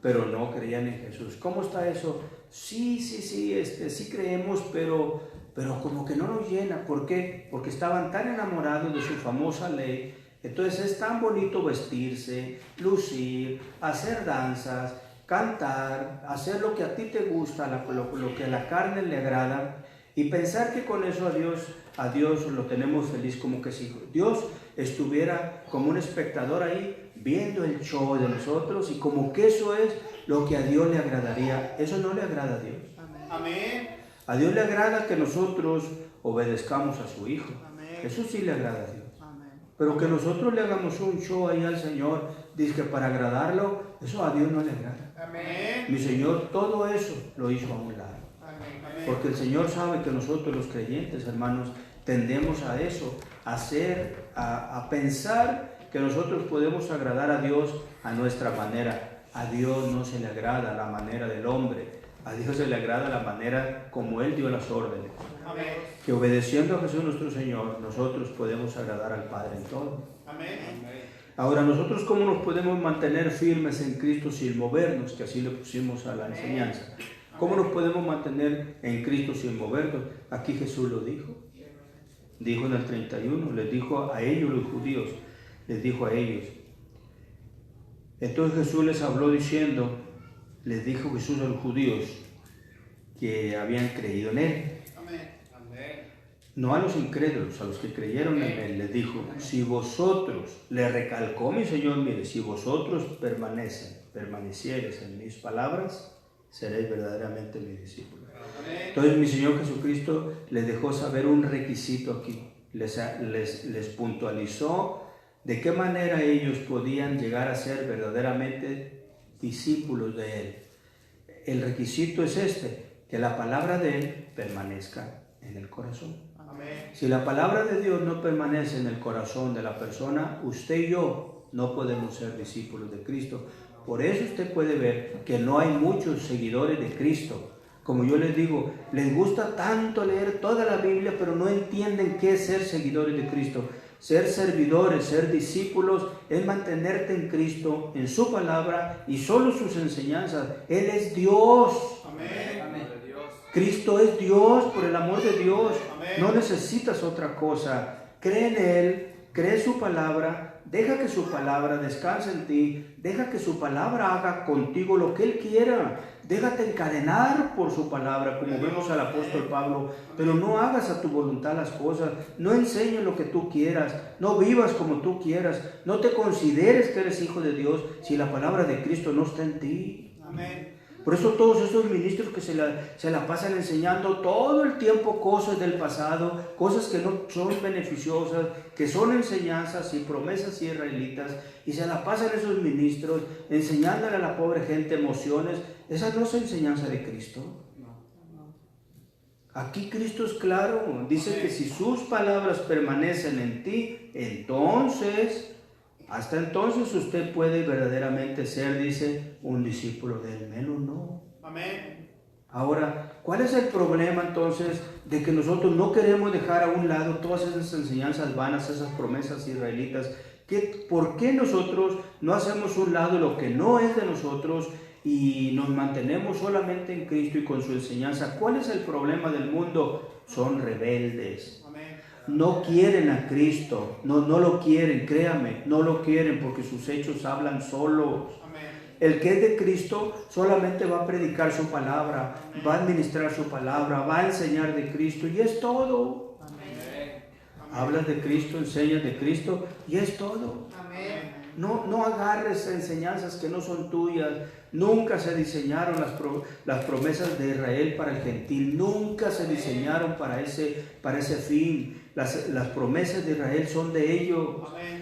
pero no creían en Jesús. ¿Cómo está eso? Sí creemos, pero como que no nos llena. ¿Por qué? Porque estaban tan enamorados de su famosa ley. Entonces es tan bonito vestirse, lucir, hacer danzas, cantar, hacer lo que a ti te gusta, lo que a la carne le agrada, y pensar que con eso a Dios lo tenemos feliz, como que si Dios estuviera como un espectador ahí viendo el show de nosotros, y como que eso es lo que a Dios le agradaría. Eso no le agrada a Dios. Amén. A Dios le agrada que nosotros obedezcamos a su Hijo. Amén. Eso sí le agrada a Dios. Amén. Pero que nosotros le hagamos un show ahí al Señor, dice que para agradarlo, eso a Dios no le agrada. Amén. Mi Señor todo eso lo hizo a un lado. Amén. Porque el Señor sabe que nosotros los creyentes, hermanos, tendemos a eso, a pensar que nosotros podemos agradar a Dios a nuestra manera. A Dios no se le agrada la manera del hombre. A Dios se le agrada la manera como Él dio las órdenes. Amén. Que obedeciendo a Jesús nuestro Señor, nosotros podemos agradar al Padre en todo. Amén. Ahora, nosotros cómo nos podemos mantener firmes en Cristo sin movernos, que así le pusimos a la enseñanza. ¿Cómo nos podemos mantener en Cristo sin movernos? Aquí Jesús lo dijo. Dijo en el 31, les dijo a ellos los judíos, les dijo a ellos. Entonces Jesús les habló diciendo, les dijo Jesús a los judíos que habían creído en Él. No a los incrédulos, a los que creyeron en Él, les dijo, si vosotros, le recalcó mi Señor, mire, si vosotros permanecieres en mis palabras, seréis verdaderamente mis discípulos. Entonces mi Señor Jesucristo les dejó saber un requisito aquí, les puntualizó de qué manera ellos podían llegar a ser verdaderamente discípulos de Él. El requisito es que la palabra de Él permanezca en el corazón. Amén. Si la palabra de Dios no permanece en el corazón de la persona, usted y yo no podemos ser discípulos de Cristo. Por eso usted puede ver que no hay muchos seguidores de Cristo. Como yo les digo, les gusta tanto leer toda la Biblia, pero no entienden qué es ser seguidores de Cristo. Ser servidores, ser discípulos, es mantenerte en Cristo, en su palabra y solo sus enseñanzas. Él es Dios. Amén. Cristo es Dios, por el amor de Dios. Amén. No necesitas otra cosa. Cree en Él, cree su palabra, deja que su palabra descanse en ti, deja que su palabra haga contigo lo que Él quiera. Déjate encadenar por su palabra, como vemos al apóstol Pablo, pero no hagas a tu voluntad las cosas, no enseñes lo que tú quieras, no vivas como tú quieras, no te consideres que eres hijo de Dios si la palabra de Cristo no está en ti. Amén. Por eso todos esos ministros que se la pasan enseñando todo el tiempo cosas del pasado, cosas que no son beneficiosas, que son enseñanzas y promesas israelitas, y se la pasan esos ministros enseñándole a la pobre gente emociones. Esa no es enseñanza de Cristo. Aquí Cristo es claro, dice que si sus palabras permanecen en ti, entonces... Hasta entonces usted puede verdaderamente ser, dice, un discípulo de Él. Menos no. Amén. Ahora, ¿cuál es el problema entonces de que nosotros no queremos dejar a un lado todas esas enseñanzas vanas, esas promesas israelitas? ¿Por qué nosotros no hacemos un lado lo que no es de nosotros y nos mantenemos solamente en Cristo y con su enseñanza? ¿Cuál es el problema del mundo? Son rebeldes. No quieren a Cristo, no lo quieren, créame, no lo quieren porque sus hechos hablan solos. Amén. El que es de Cristo solamente va a predicar su palabra, va a administrar su palabra, va a enseñar de Cristo y es todo. Hablas de Cristo, enseñas de Cristo y es todo. No agarres enseñanzas que no son tuyas. Nunca se diseñaron las promesas de Israel para el gentil. Nunca se diseñaron para ese fin. Las promesas de Israel son de ellos.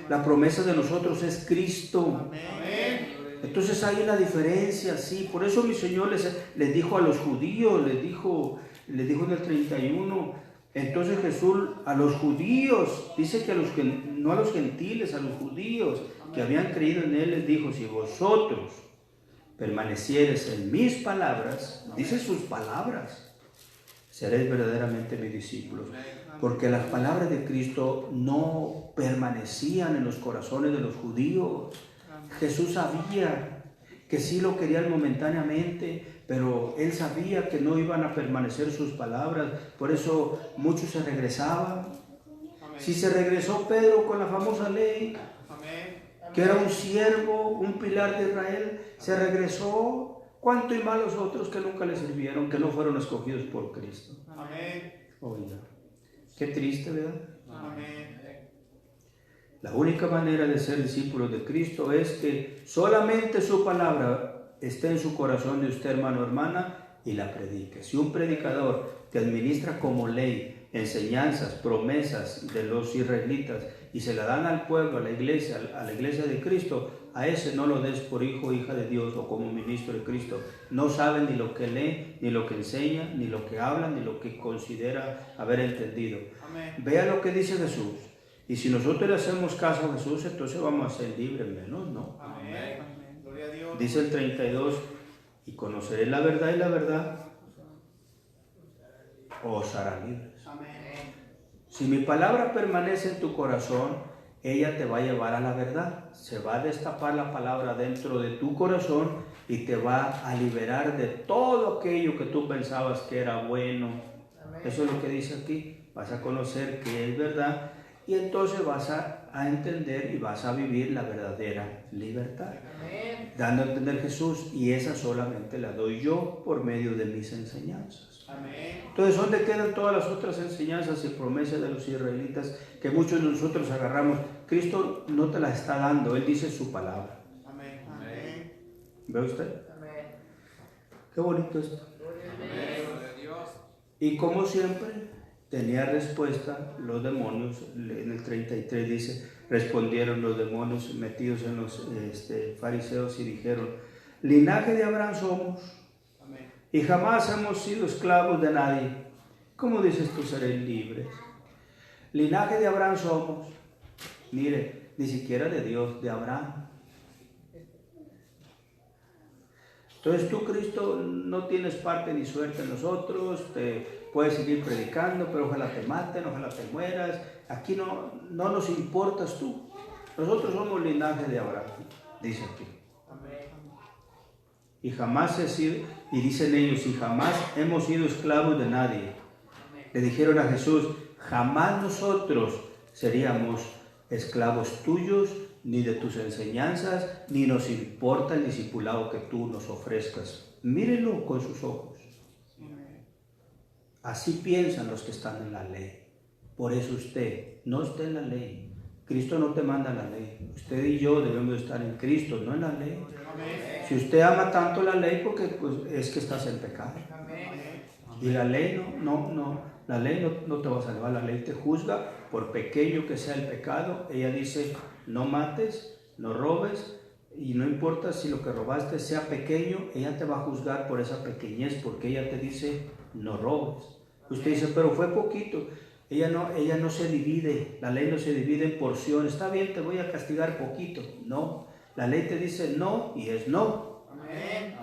La promesa de nosotros es Cristo. Entonces hay una diferencia, sí. Por eso mi Señor les dijo a los judíos, les dijo en el 31. Entonces Jesús a los judíos, dice que no a los gentiles, a los judíos que habían creído en Él, les dijo: si vosotros permaneciereis en mis palabras, dice sus palabras, seréis verdaderamente mis discípulos. Porque las palabras de Cristo no permanecían en los corazones de los judíos. Jesús sabía que sí lo querían momentáneamente, pero Él sabía que no iban a permanecer sus palabras. Por eso muchos se regresaban. Si se regresó Pedro con la famosa ley, que era un siervo, un pilar de Israel, se regresó. ¿Cuánto y más los otros que nunca le sirvieron, que no fueron escogidos por Cristo? Oiga, qué triste, ¿verdad? La única manera de ser discípulos de Cristo es que solamente su palabra esté en su corazón de usted, hermano o hermana, y la predique. Si un predicador te administra como ley enseñanzas, promesas de los israelitas y se la dan al pueblo, a la iglesia de Cristo, a ese no lo des por hijo o hija de Dios o como ministro de Cristo. No sabe ni lo que lee, ni lo que enseña, ni lo que habla, ni lo que considera haber entendido. Vea lo que dice Jesús. Y si nosotros le hacemos caso a Jesús, entonces vamos a ser libres, menos, ¿no? Dice el 32, y conoceréis la verdad y la verdad os hará libres. Si mi palabra permanece en tu corazón, ella te va a llevar a la verdad. Se va a destapar la palabra dentro de tu corazón y te va a liberar de todo aquello que tú pensabas que era bueno. Eso es lo que dice aquí. Vas a conocer que es verdad y entonces vas a entender y vas a vivir la verdadera libertad. Dando a entender Jesús, y esa solamente la doy yo por medio de mis enseñanzas. Entonces, ¿dónde quedan todas las otras enseñanzas y promesas de los israelitas que muchos de nosotros agarramos? Cristo no te las está dando, Él dice su palabra. ¿Ve usted? Qué bonito esto. Y como siempre, tenía respuesta los demonios. En el 33 dice: respondieron los demonios metidos en los fariseos y dijeron: linaje de Abraham somos y jamás hemos sido esclavos de nadie. ¿Cómo dices tú seréis libres? Linaje de Abraham somos. Mire, ni siquiera de Dios, de Abraham. Entonces tú, Cristo, no tienes parte ni suerte en nosotros. Te puedes seguir predicando, pero ojalá te maten, ojalá te mueras. Aquí no nos importas tú. Nosotros somos linaje de Abraham, dice aquí. Y jamás he sido, y dicen ellos, y jamás hemos sido esclavos de nadie. Le dijeron a Jesús: jamás nosotros seríamos esclavos tuyos, ni de tus enseñanzas, ni nos importa el discipulado que tú nos ofrezcas. Mírenlo con sus ojos. Así piensan los que están en la ley. Por eso usted no está en la ley. Cristo no te manda la ley. Usted y yo debemos estar en Cristo, no en la ley. Si usted ama tanto la ley, porque pues, es que estás en pecado. Y la ley la ley no te va a salvar. La ley te juzga por pequeño que sea el pecado. Ella dice: no mates, no robes, y no importa si lo que robaste sea pequeño, ella te va a juzgar por esa pequeñez, porque ella te dice: no robes. Usted dice: pero fue poquito. Ella no se divide, la ley no se divide en porciones. Está bien, te voy a castigar poquito. No, la ley te dice no y es no.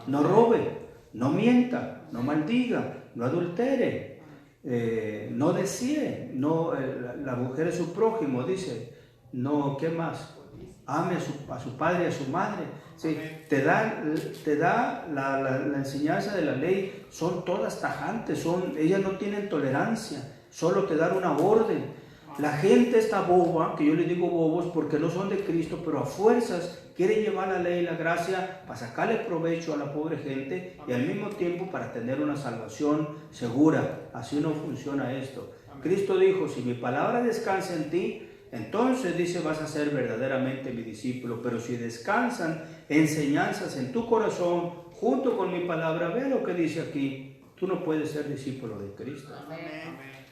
No robe, no mienta, no maldiga, no adultere, no desee, la mujer es su prójimo, dice. No, ¿qué más? Ame a su padre y a su madre. Sí, te da la enseñanza de la ley, son todas tajantes, ellas no tienen tolerancia, solo te dan una orden. La gente está boba, que yo les digo bobos porque no son de Cristo, pero a fuerzas quiere llevar la ley y la gracia para sacarle provecho a la pobre gente y al mismo tiempo para tener una salvación segura. Así no funciona esto. Cristo dijo, si mi palabra descansa en ti, entonces dice, vas a ser verdaderamente mi discípulo. Pero si descansan enseñanzas en tu corazón junto con mi palabra, ve lo que dice aquí, tú no puedes ser discípulo de Cristo.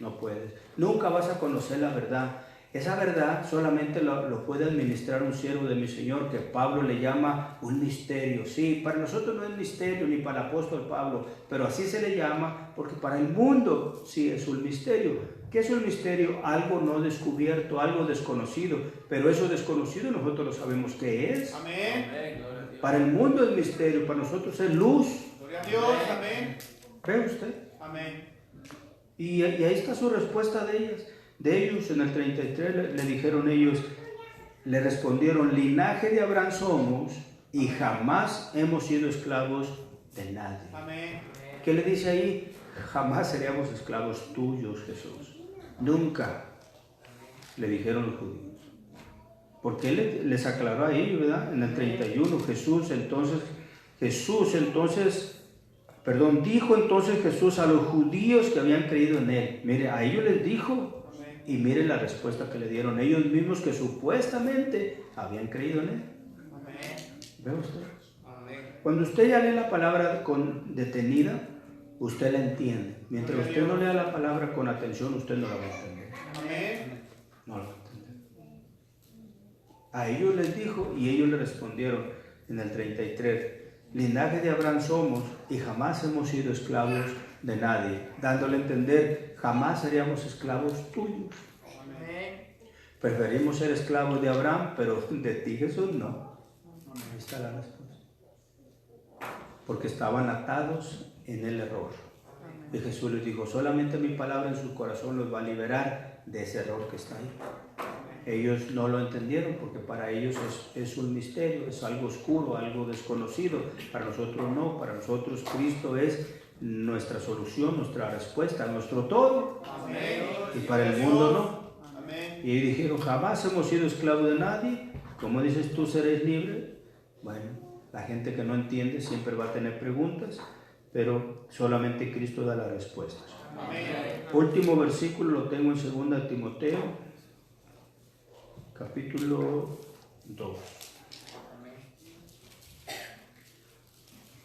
No puedes. Nunca vas a conocer la verdad. Esa verdad solamente lo puede administrar un siervo de mi Señor, que Pablo le llama un misterio. Sí, para nosotros no es misterio, ni para el apóstol Pablo, pero así se le llama porque para el mundo sí es un misterio. ¿Qué es un misterio? Algo no descubierto, algo desconocido, pero eso desconocido nosotros lo sabemos qué es. Amén. Para el mundo es misterio, para nosotros es luz. Gloria a Dios. Amén. ¿Ve usted? Amén. Y ahí está su respuesta de ellos. En el 33 le dijeron ellos, le respondieron, linaje de Abraham somos y jamás hemos sido esclavos de nadie. Amén. ¿Qué le dice ahí? Jamás seríamos esclavos tuyos, Jesús. Nunca, le dijeron los judíos. Porque él les aclaró a ellos, ¿verdad? En el 31, dijo entonces Jesús a los judíos que habían creído en él. Mire, a ellos les dijo, y mire la respuesta que le dieron ellos mismos que supuestamente habían creído en él. ¿Ve usted? Cuando usted ya lee la palabra con detenida, usted la entiende. Mientras usted no lea la palabra con atención, usted no la va a entender. Amén. No la va a entender. A ellos les dijo y ellos le respondieron en el 33, linaje de Abraham somos y jamás hemos sido esclavos de nadie, dándole a entender, jamás seríamos esclavos tuyos. Amén. Preferimos ser esclavos de Abraham, pero de ti, Jesús, no. Ahí está la respuesta. Porque estaban atados en el error. Y Jesús les dijo, solamente mi palabra en su corazón los va a liberar de ese error que está ahí. Ellos no lo entendieron porque para ellos es un misterio, es algo oscuro, algo desconocido. Para nosotros no, para nosotros Cristo es nuestra solución, nuestra respuesta, nuestro todo. Amén. Y para el mundo no. Amén. Y ellos dijeron, jamás hemos sido esclavos de nadie. ¿Cómo dices tú, seréis libre? Bueno, la gente que no entiende siempre va a tener preguntas, pero solamente Cristo da las respuestas. Amén. Último versículo lo tengo en 2 Timoteo, capítulo 2.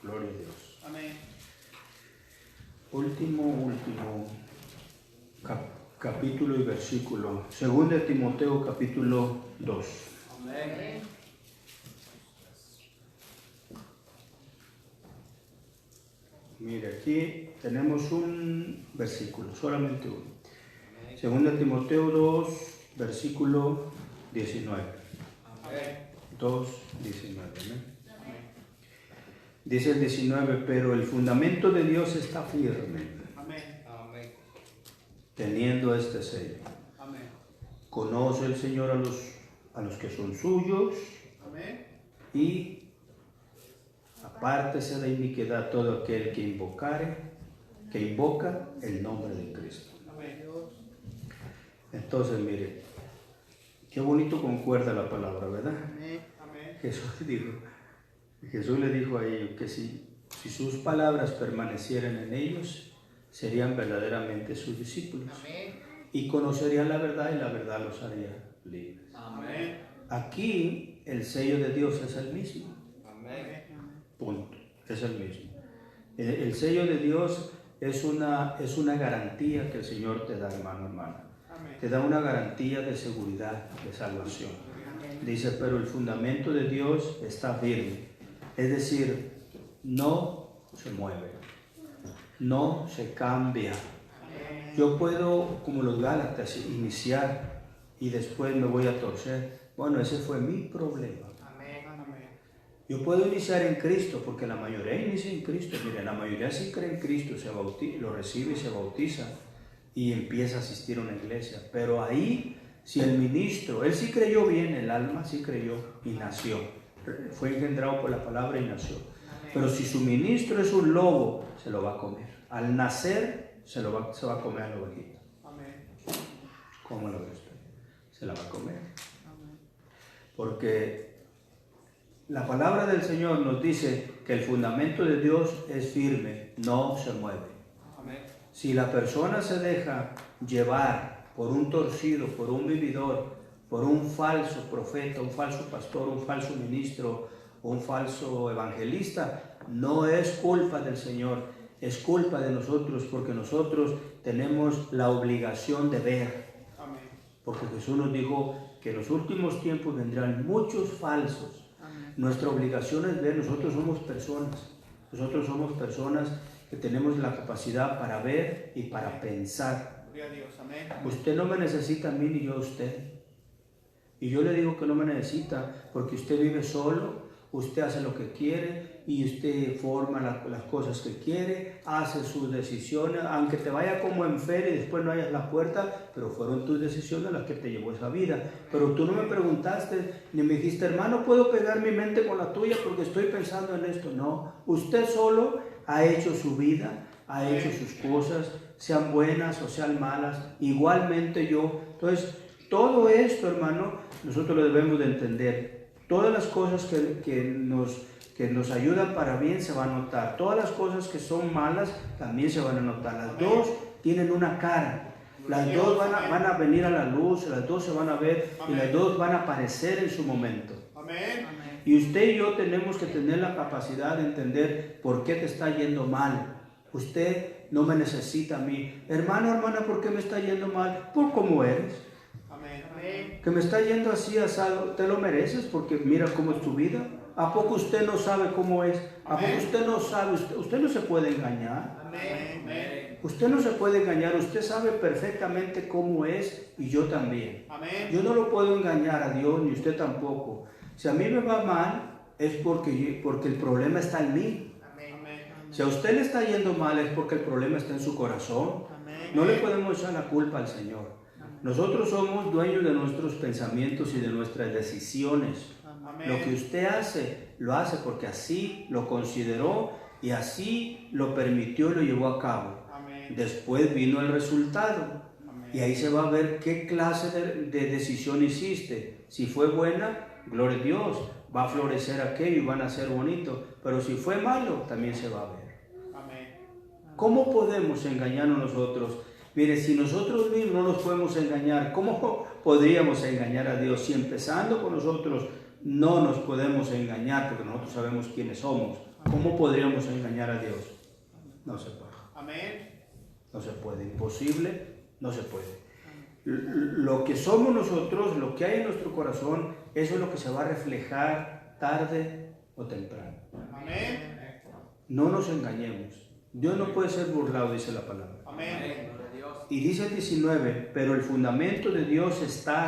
Gloria a Dios. Amén. Último capítulo y versículo. 2 Timoteo, capítulo 2. Amén. Mire, aquí tenemos un versículo, solamente uno. 2 Timoteo 2, versículo 19. Amén. 2, 19. ¿no? Dice el 19, pero el fundamento de Dios está firme, Amén. Amén. teniendo este sello. Amén. Conoce el Señor a los que son suyos Amén. y apártese de iniquidad todo aquel que invoca el nombre de Cristo. Amén. Entonces, mire, qué bonito concuerda la palabra, ¿verdad? Amén. Jesús le dijo a ellos que si sus palabras permanecieran en ellos, serían verdaderamente sus discípulos. Amén. Y conocerían la verdad y la verdad los haría libres. Amén. Aquí el sello de Dios es el mismo. Amén. Punto. Es el mismo. El sello de Dios es una garantía que el Señor te da, hermana. Amén. Te da una garantía de seguridad, de salvación. Dice, pero el fundamento de Dios está firme. Es decir, no se mueve, no se cambia. Yo puedo, como los Gálatas, iniciar y después me voy a torcer. Bueno, ese fue mi problema. Amén. Amén. Yo puedo iniciar en Cristo, porque la mayoría inicia en Cristo. Miren, la mayoría sí cree en Cristo, lo recibe y se bautiza y empieza a asistir a una iglesia. Pero ahí, si el ministro, él sí creyó bien, el alma sí creyó y nació. Fue engendrado por la palabra y nació. Pero si su ministro es un lobo, se lo va a comer. Al nacer, se va a comer a la ovejita. Amén. ¿Cómo lo ve usted? Se la va a comer. Porque La palabra del Señor nos dice que el fundamento de Dios es firme, no se mueve. Amén. Si la persona se deja llevar por un torcido, por un vividor, por un falso profeta, un falso pastor, un falso ministro, un falso evangelista, no es culpa del Señor, es culpa de nosotros, porque nosotros tenemos la obligación de ver. Amén. Porque Jesús nos dijo que en los últimos tiempos vendrán muchos falsos. Nuestra obligación es ver. Nosotros somos personas que tenemos la capacidad para ver y para pensar. Gloria a Dios. Amén. Usted no me necesita a mí ni yo a usted. Y yo le digo que no me necesita porque usted vive solo, usted hace lo que quiere y usted forma las cosas que quiere, hace sus decisiones, aunque te vaya como en feria y después no hayas la puerta, pero fueron tus decisiones las que te llevó esa vida. Pero tú no me preguntaste ni me dijiste, hermano, ¿puedo pegar mi mente con la tuya porque estoy pensando en esto? No, usted solo ha hecho su vida, ha hecho sus cosas, sean buenas o sean malas, igualmente yo. Entonces, todo esto, hermano, nosotros lo debemos de entender. Todas las cosas que nos ayudan para bien se van a notar. Todas las cosas que son malas también se van a notar. Las dos tienen una cara. Las dos van a venir a la luz, las dos se van a ver y las dos van a aparecer en su momento. Amén. Y usted y yo tenemos que tener la capacidad de entender por qué te está yendo mal. Usted no me necesita a mí. Hermano, hermana, ¿por qué me está yendo mal? Por cómo eres. Amén. Que me está yendo así asado, te lo mereces porque mira cómo es tu vida. ¿A poco usted no sabe cómo es? ¿A poco usted no sabe? Usted no se puede engañar. Amén. Usted no se puede engañar, usted sabe perfectamente cómo es y yo también. Amén. Yo no lo puedo engañar a Dios ni usted tampoco. Si a mí me va mal es porque el problema está en mí. Si a usted le está yendo mal es porque el problema está en su corazón. No le podemos echar la culpa al Señor. Nosotros somos dueños de nuestros pensamientos y de nuestras decisiones. Amén. Lo que usted hace, lo hace porque así lo consideró y así lo permitió y lo llevó a cabo. Amén. Después vino el resultado. Amén. Y ahí se va a ver qué clase de decisión hiciste. Si fue buena, gloria a Dios, va a florecer aquello y van a ser bonitos. Pero si fue malo, también se va a ver. Amén. ¿Cómo podemos engañarnos nosotros? Mire, si nosotros mismos no nos podemos engañar, ¿cómo podríamos engañar a Dios? Si empezando con nosotros no nos podemos engañar porque nosotros sabemos quiénes somos, ¿cómo podríamos engañar a Dios? No se puede. Amén. No se puede, imposible, no se puede. Lo que somos nosotros, lo que hay en nuestro corazón, eso es lo que se va a reflejar tarde o temprano. Amén. No nos engañemos. Dios no puede ser burlado, dice la palabra. Amén. Y dice el 19, pero el fundamento de Dios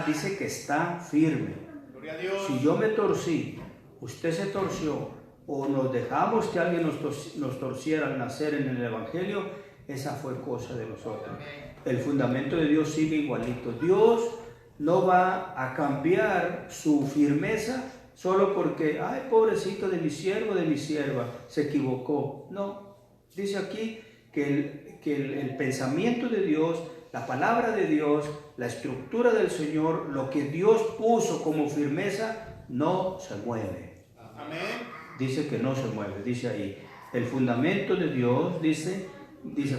dice que está firme. Gloria a Dios. Si yo me torcí, usted se torció, o nos dejamos que alguien nos torciera al nacer en el Evangelio, esa fue cosa de nosotros. El fundamento de Dios sigue igualito. Dios no va a cambiar su firmeza solo porque, ay, pobrecito de mi siervo, de mi sierva, se equivocó. No, dice aquí que el pensamiento de Dios, la palabra de Dios, la estructura del Señor, lo que Dios puso como firmeza, no se mueve. Amén. Dice que no se mueve, dice ahí. El fundamento de Dios, dice,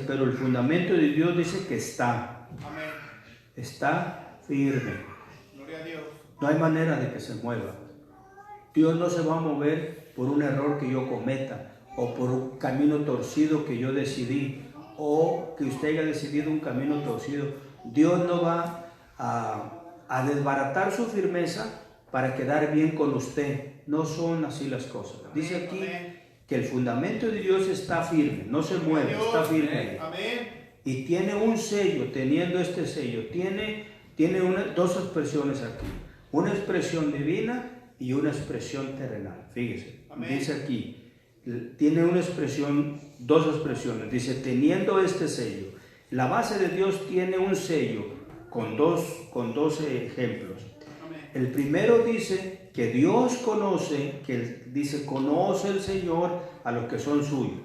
pero el fundamento de Dios dice que está. Amén. Está firme. Gloria a Dios. No hay manera de que se mueva. Dios no se va a mover por un error que yo cometa o por un camino torcido que yo decidí o que usted haya decidido un camino torcido. Dios no va a desbaratar su firmeza para quedar bien con usted. No son así las cosas. Dice aquí que el fundamento de Dios está firme, no se mueve, está firme. Amén. Y tiene un sello, teniendo este sello, tiene dos expresiones aquí. Una expresión divina y una expresión terrenal. Fíjese, Amén. dice aquí, tiene una expresión, dos expresiones. Dice, teniendo este sello. La base de Dios tiene un sello con dos ejemplos. Amén. El primero dice que Dios conoce, conoce el Señor a los que son suyos.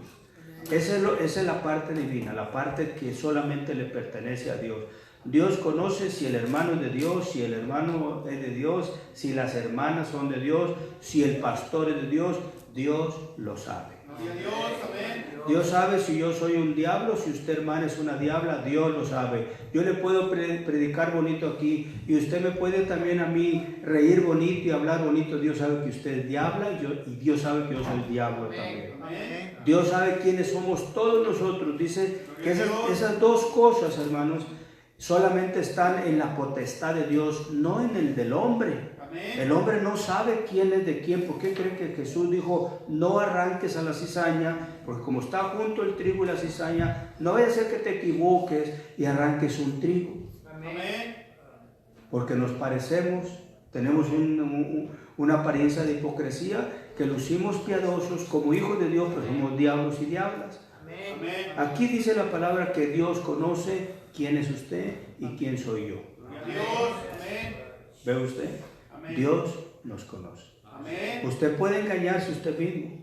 Esa es la parte divina, la parte que solamente le pertenece a Dios. Dios conoce si el hermano es de Dios, si el hermano es de Dios, si las hermanas son de Dios, si el pastor es de Dios. Dios lo sabe. Gloria a Dios, amén. Dios sabe si yo soy un diablo, si usted, hermana, es una diabla. Dios lo sabe. Yo le puedo predicar bonito aquí y usted me puede también a mí reír bonito y hablar bonito. Dios sabe que usted es diabla y Dios sabe que yo soy diablo también. Amén. Dios sabe quiénes somos todos nosotros. Dice que esas dos cosas, hermanos, solamente están en la potestad de Dios, no en el del hombre. Amén. El hombre no sabe quién es de quién. ¿Por qué creen que Jesús dijo no arranques a la cizaña? Porque como está junto el trigo y la cizaña, no vaya a ser que te equivoques y arranques un trigo. Amén. Porque nos parecemos, tenemos una apariencia de hipocresía, que lucimos piadosos como hijos de Dios, pero somos diablos y diablas. Amén. Aquí dice la palabra que Dios conoce quién es usted y quién soy yo. Gloria a Dios, amén. ¿Ve usted? Amén. Dios nos conoce. Amén. Usted puede engañarse usted mismo,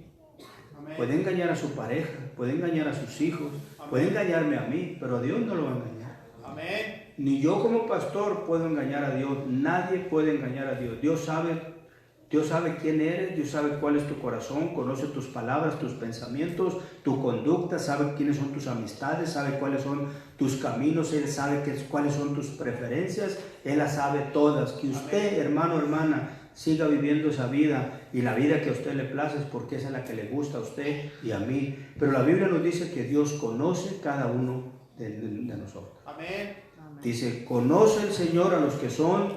Amén. puede engañar a su pareja, puede engañar a sus hijos, puede engañarme a mí, pero a Dios no lo va a engañar. Amén. Ni yo como pastor puedo engañar a Dios, nadie puede engañar a Dios. Dios sabe quién eres, Dios sabe cuál es tu corazón, conoce tus palabras, tus pensamientos, tu conducta, sabe quiénes son tus amistades, sabe cuáles son tus caminos, Él sabe cuáles son tus preferencias, Él las sabe todas. Que usted, hermano, hermana, siga viviendo esa vida y la vida que a usted le place es porque esa es la que le gusta a usted y a mí. Pero la Biblia nos dice que Dios conoce cada uno de nosotros. Amén. Dice, conoce el Señor a los que son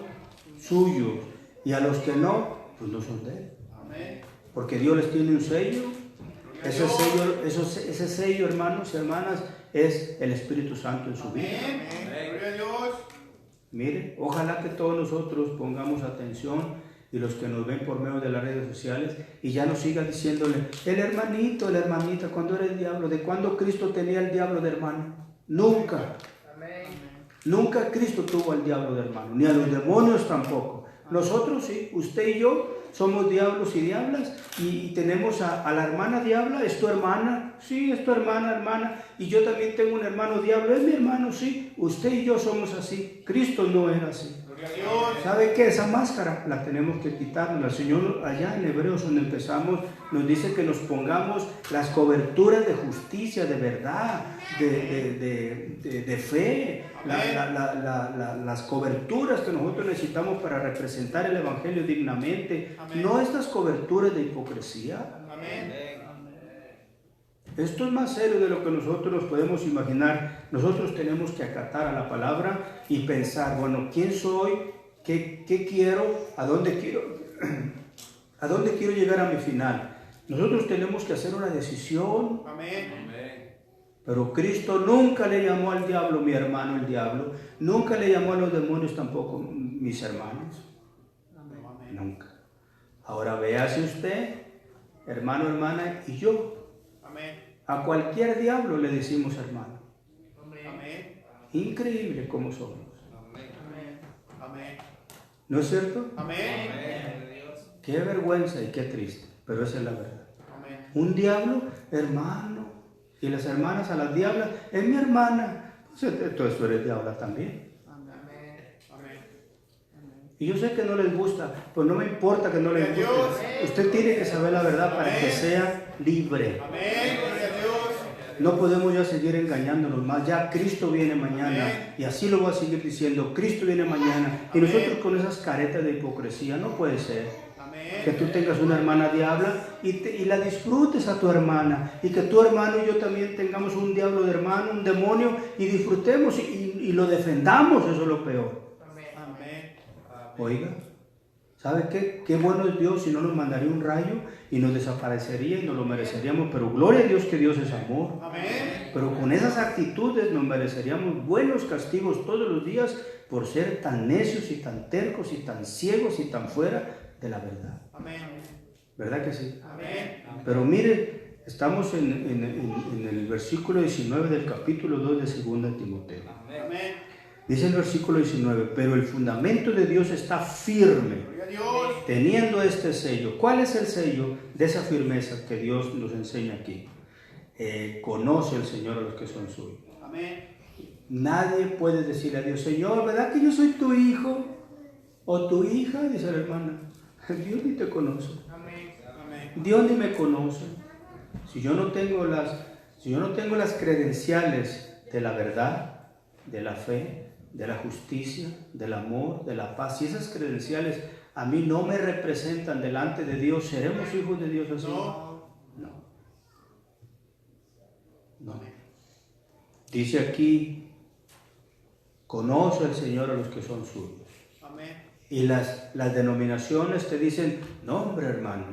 suyos y a los que no, pues no son de Él. Amén. Porque Dios les tiene un sello. Ese sello, hermanos y hermanas, es el Espíritu Santo en su vida. Amén. Gloria a Dios. Mire, ojalá que todos nosotros pongamos atención y los que nos ven por medio de las redes sociales y ya nos sigan diciéndole, el hermanito, la hermanita, cuando era el diablo, ¿de cuándo Cristo tenía el diablo de hermano? Nunca. Nunca Cristo tuvo al diablo de hermano, ni a los demonios tampoco. Nosotros sí, usted y yo somos diablos y diablas y tenemos a la hermana diabla, es tu hermana, sí, es tu hermana, y yo también tengo un hermano diablo, es mi hermano, sí, usted y yo somos así, Cristo no era así. Gloria a Dios. ¿Sabe qué? Esa máscara la tenemos que quitarnos. El Señor allá en Hebreos donde empezamos nos dice que nos pongamos las coberturas de justicia, de verdad, de fe, las coberturas que nosotros necesitamos para representar el Evangelio dignamente. Amén. No estas coberturas de hipocresía. Amén. Esto es más serio de lo que nosotros nos podemos imaginar. Nosotros tenemos que acatar a la palabra y pensar, bueno, ¿quién soy? ¿Qué quiero? ¿A dónde quiero llegar a mi final? Nosotros tenemos que hacer una decisión. Amén. Pero Cristo nunca le llamó al diablo mi hermano el diablo. Nunca le llamó a los demonios tampoco mis hermanos. Amén. Nunca. Ahora véase usted, hermano, hermana, y yo. Amén. A cualquier diablo le decimos hermano. Amén. Increíble como somos. Amén. ¿No es cierto? Amén. Qué vergüenza y qué triste, pero esa es la verdad. Amén. Un diablo, hermano, y las hermanas a las diablas, es mi hermana. Pues entonces tú eres diabla también. Amén. Y yo sé que no les gusta, pues no me importa que no les guste. Dios. Usted tiene que saber la verdad para que sea libre. Amén. Gloria a Dios. No podemos ya seguir engañándonos más. Ya Cristo viene mañana. Amén. Y así lo voy a seguir diciendo. Cristo viene mañana. Y nosotros con esas caretas de hipocresía, no puede ser que Amén. tú tengas una hermana diabla y la disfrutes a tu hermana. Y que tu hermano y yo también tengamos un diablo de hermano, un demonio, y disfrutemos y lo defendamos. Eso es lo peor. Amén. Oiga, ¿sabe qué? Qué bueno es Dios si no nos mandaría un rayo y nos desaparecería y nos lo mereceríamos. Pero gloria a Dios que Dios es amor. Amén. Pero con esas actitudes nos mereceríamos buenos castigos todos los días por ser tan necios y tan tercos y tan ciegos y tan fuera de la verdad. Amén. ¿Verdad que sí? Amén. Pero mire, estamos en el versículo 19 del capítulo 2 de 2 Timoteo. Amén. Dice el versículo 19, pero el fundamento de Dios está firme, Gloria a Dios. teniendo este sello. ¿Cuál es el sello de esa firmeza que Dios nos enseña aquí? Conoce el Señor a los que son suyos. Amén. Nadie puede decirle a Dios, Señor, ¿verdad que yo soy tu hijo? O tu hija, dice la hermana. Dios ni te conoce. Amén. Dios ni me conoce. Si yo no tengo las credenciales de la verdad, de la fe, de la justicia, del amor, de la paz, si esas credenciales a mí no me representan delante de Dios, ¿seremos hijos de Dios así? No. No. Dice aquí, conoce el Señor a los que son suyos. Amén. Y las denominaciones te dicen, no hombre hermano,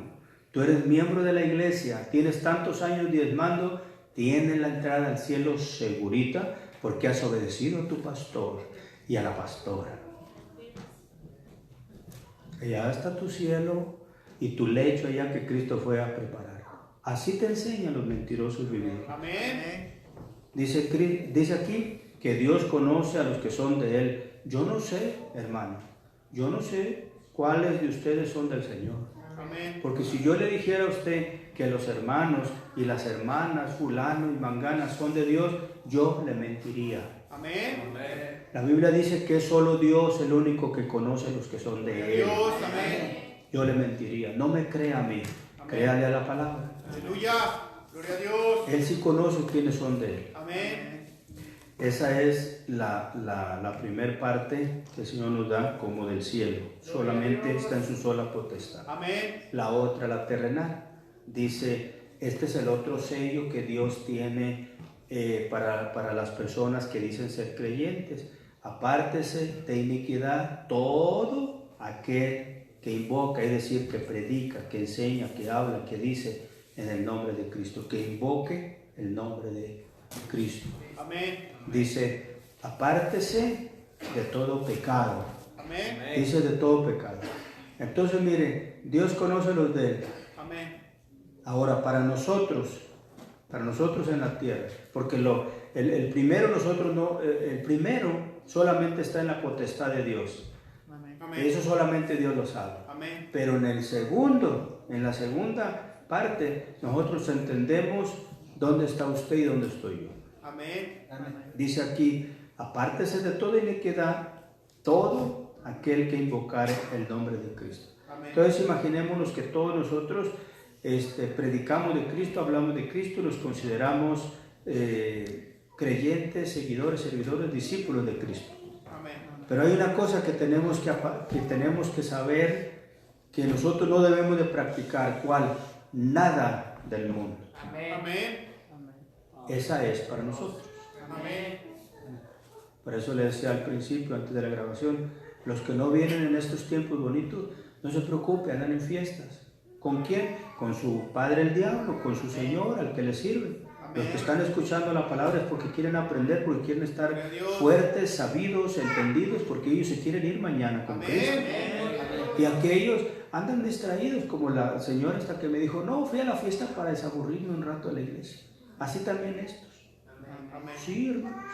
tú eres miembro de la iglesia, tienes tantos años diezmando, tienes la entrada al cielo segurita porque has obedecido a tu pastor y a la pastora. Allá está tu cielo y tu lecho allá que Cristo fue a preparar. Así te enseñan los mentirosos vivir. Amén. Dice aquí que Dios conoce a los que son de Él. Yo no sé, hermano, yo no sé cuáles de ustedes son del Señor. Amén. Porque si yo le dijera a usted que los hermanos y las hermanas, fulano y mangana son de Dios, yo le mentiría. Amén. La Biblia dice que es solo Dios el único que conoce a los que son de Él. Dios, amén. Yo le mentiría. No me crea a mí, Amén. créale a la palabra. Aleluya. Gloria a Dios. Él sí conoce quiénes son de Él. Amén. Esa es la primer parte que el Señor nos da como del cielo. Solamente está en su sola potestad. Amén. La otra, la terrenal, dice, este es el otro sello que Dios tiene para las personas que dicen ser creyentes. Apártese de iniquidad todo aquel que invoca, es decir, que predica, que enseña, que habla, que dice en el nombre de Cristo, que invoque el nombre de Cristo. Amén. Dice, apártese de todo pecado. Amén. Dice de todo pecado. Entonces, mire, Dios conoce los de Él. Amén. Ahora, para nosotros en la tierra, porque el primero nosotros no, el primero solamente está en la potestad de Dios. Amén. Eso solamente Dios lo sabe. Amén. Pero en la segunda parte, nosotros entendemos dónde está usted y dónde estoy yo. Amén. Dice aquí, apártese de toda iniquidad, todo aquel que invocare el nombre de Cristo. Amén. Entonces imaginémonos que todos nosotros predicamos de Cristo, hablamos de Cristo, nos consideramos creyentes, seguidores, servidores, discípulos de Cristo. Amén. Pero hay una cosa que tenemos que saber, que nosotros no debemos de practicar, ¿cuál? Nada del mundo. Amén. Esa es para nosotros. Amén. Por eso le decía al principio, antes de la grabación, los que no vienen en estos tiempos bonitos, no se preocupe, andan en fiestas. ¿Con quién? Con su padre el diablo, con su señor, al que le sirve. Los que están escuchando la palabra es porque quieren aprender, porque quieren estar fuertes, sabidos, entendidos, porque ellos se quieren ir mañana con Cristo. Y aquellos andan distraídos, como la señora esta que me dijo, no, fui a la fiesta para desaburrirme un rato de la iglesia. Así también estos. Sí, hermanos.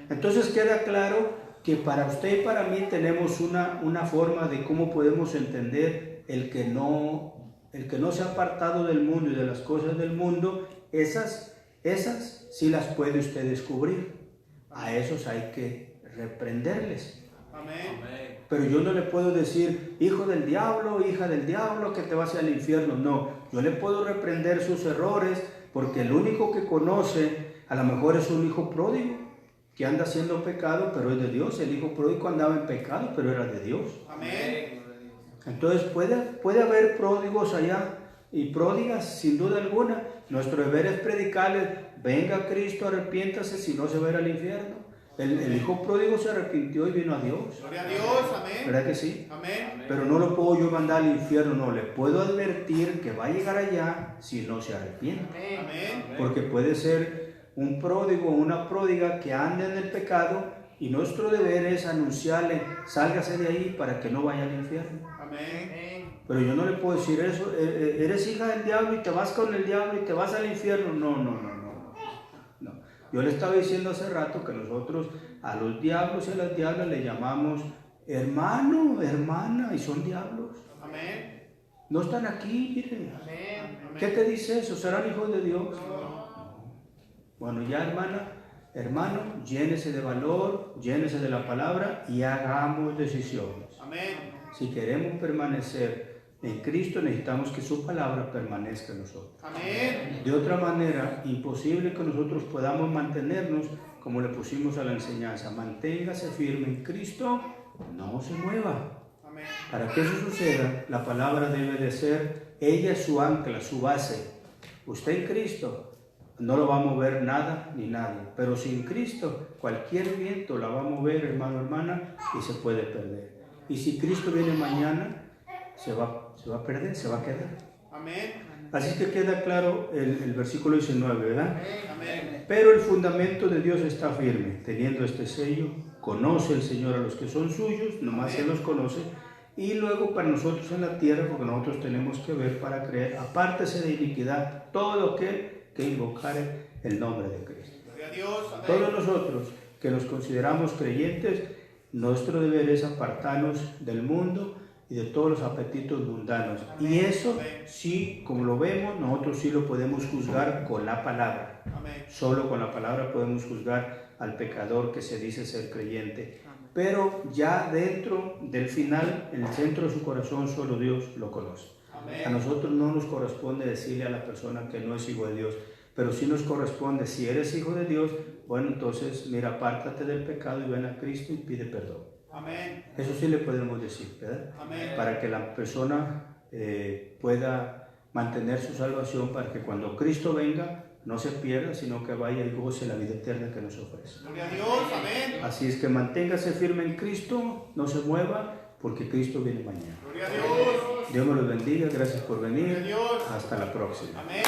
Entonces queda claro que para usted y para mí tenemos una forma de cómo podemos entender el que no se ha apartado del mundo y de las cosas del mundo. Esas sí las puede usted descubrir. A esos hay que reprenderles. Amén. Pero yo no le puedo decir, hijo del diablo, hija del diablo, que te vas al infierno. No, yo le puedo reprender sus errores, porque el único que conoce a lo mejor es un hijo pródigo que anda haciendo pecado, pero es de Dios. El hijo pródigo andaba en pecado, pero era de Dios. Amén. Entonces puede haber pródigos allá y pródigas, sin duda alguna. Nuestro deber es predicarles, venga Cristo, arrepiéntase, si no se va a ir al infierno. El hijo pródigo se arrepintió y vino a Dios. Gloria a Dios. Amén. ¿Verdad que sí? Amén. Pero no lo puedo yo mandar al infierno, no. Le puedo advertir que va a llegar allá si no se arrepiente. Amén. Porque puede ser un pródigo o una pródiga que ande en el pecado y nuestro deber es anunciarle, sálgase de ahí para que no vaya al infierno. Amén. Pero yo no le puedo decir eso, eres hija del diablo y te vas con el diablo y te vas al infierno. No. Yo le estaba diciendo hace rato que nosotros a los diablos y a las diablas le llamamos hermano, hermana, y son diablos. Amén. No están aquí, miren. Amén. ¿Qué te dice eso? ¿Serán hijos de Dios? Bueno, ya hermana, Hermano, llénese de valor, llénese de la palabra y hagamos decisiones. Amén. Si queremos permanecer en Cristo, necesitamos que su palabra permanezca en nosotros. Amén. De otra manera, imposible que nosotros podamos mantenernos como le pusimos a la enseñanza. Manténgase firme en Cristo, no se mueva. Amén. Para que eso suceda, la palabra debe de ser, ella es su ancla, su base. Usted en Cristo no lo va a mover nada ni nadie, pero sin Cristo cualquier viento la va a mover, hermano, hermana, y se puede perder. Y si Cristo viene mañana, se va a perder, se va a quedar. Amén. Así que queda claro el versículo 19, ¿verdad? Amén. Pero el fundamento de Dios está firme, teniendo este sello, conoce el Señor a los que son suyos, nomás Él los conoce, y luego para nosotros en la tierra, porque nosotros tenemos que ver para creer, apártese de iniquidad todo lo que invocare el nombre de Cristo. Gloria a Dios. Amén. Todos nosotros que nos consideramos creyentes, nuestro deber es apartarnos del mundo y de todos los apetitos mundanos. Y eso sí, como lo vemos, nosotros sí lo podemos juzgar con la palabra. Amén. Solo con la palabra podemos juzgar al pecador que se dice ser creyente. Pero ya dentro del final, en el centro de su corazón, solo Dios lo conoce. Amén. A nosotros no nos corresponde decirle a la persona que no es hijo de Dios, pero sí nos corresponde, si eres hijo de Dios, bueno, entonces mira, apártate del pecado y ven a Cristo y pide perdón. Amén. Eso sí le podemos decir, ¿verdad? Amén. Para que la persona pueda mantener su salvación, para que cuando Cristo venga no se pierda, sino que vaya y goce la vida eterna que nos ofrece. Gloria a Dios. Amén. Así es que manténgase firme en Cristo, no se mueva, porque Cristo viene mañana. Gloria a Dios. Dios me los bendiga, gracias por Gloria a venir, Dios. hasta la próxima. Amén.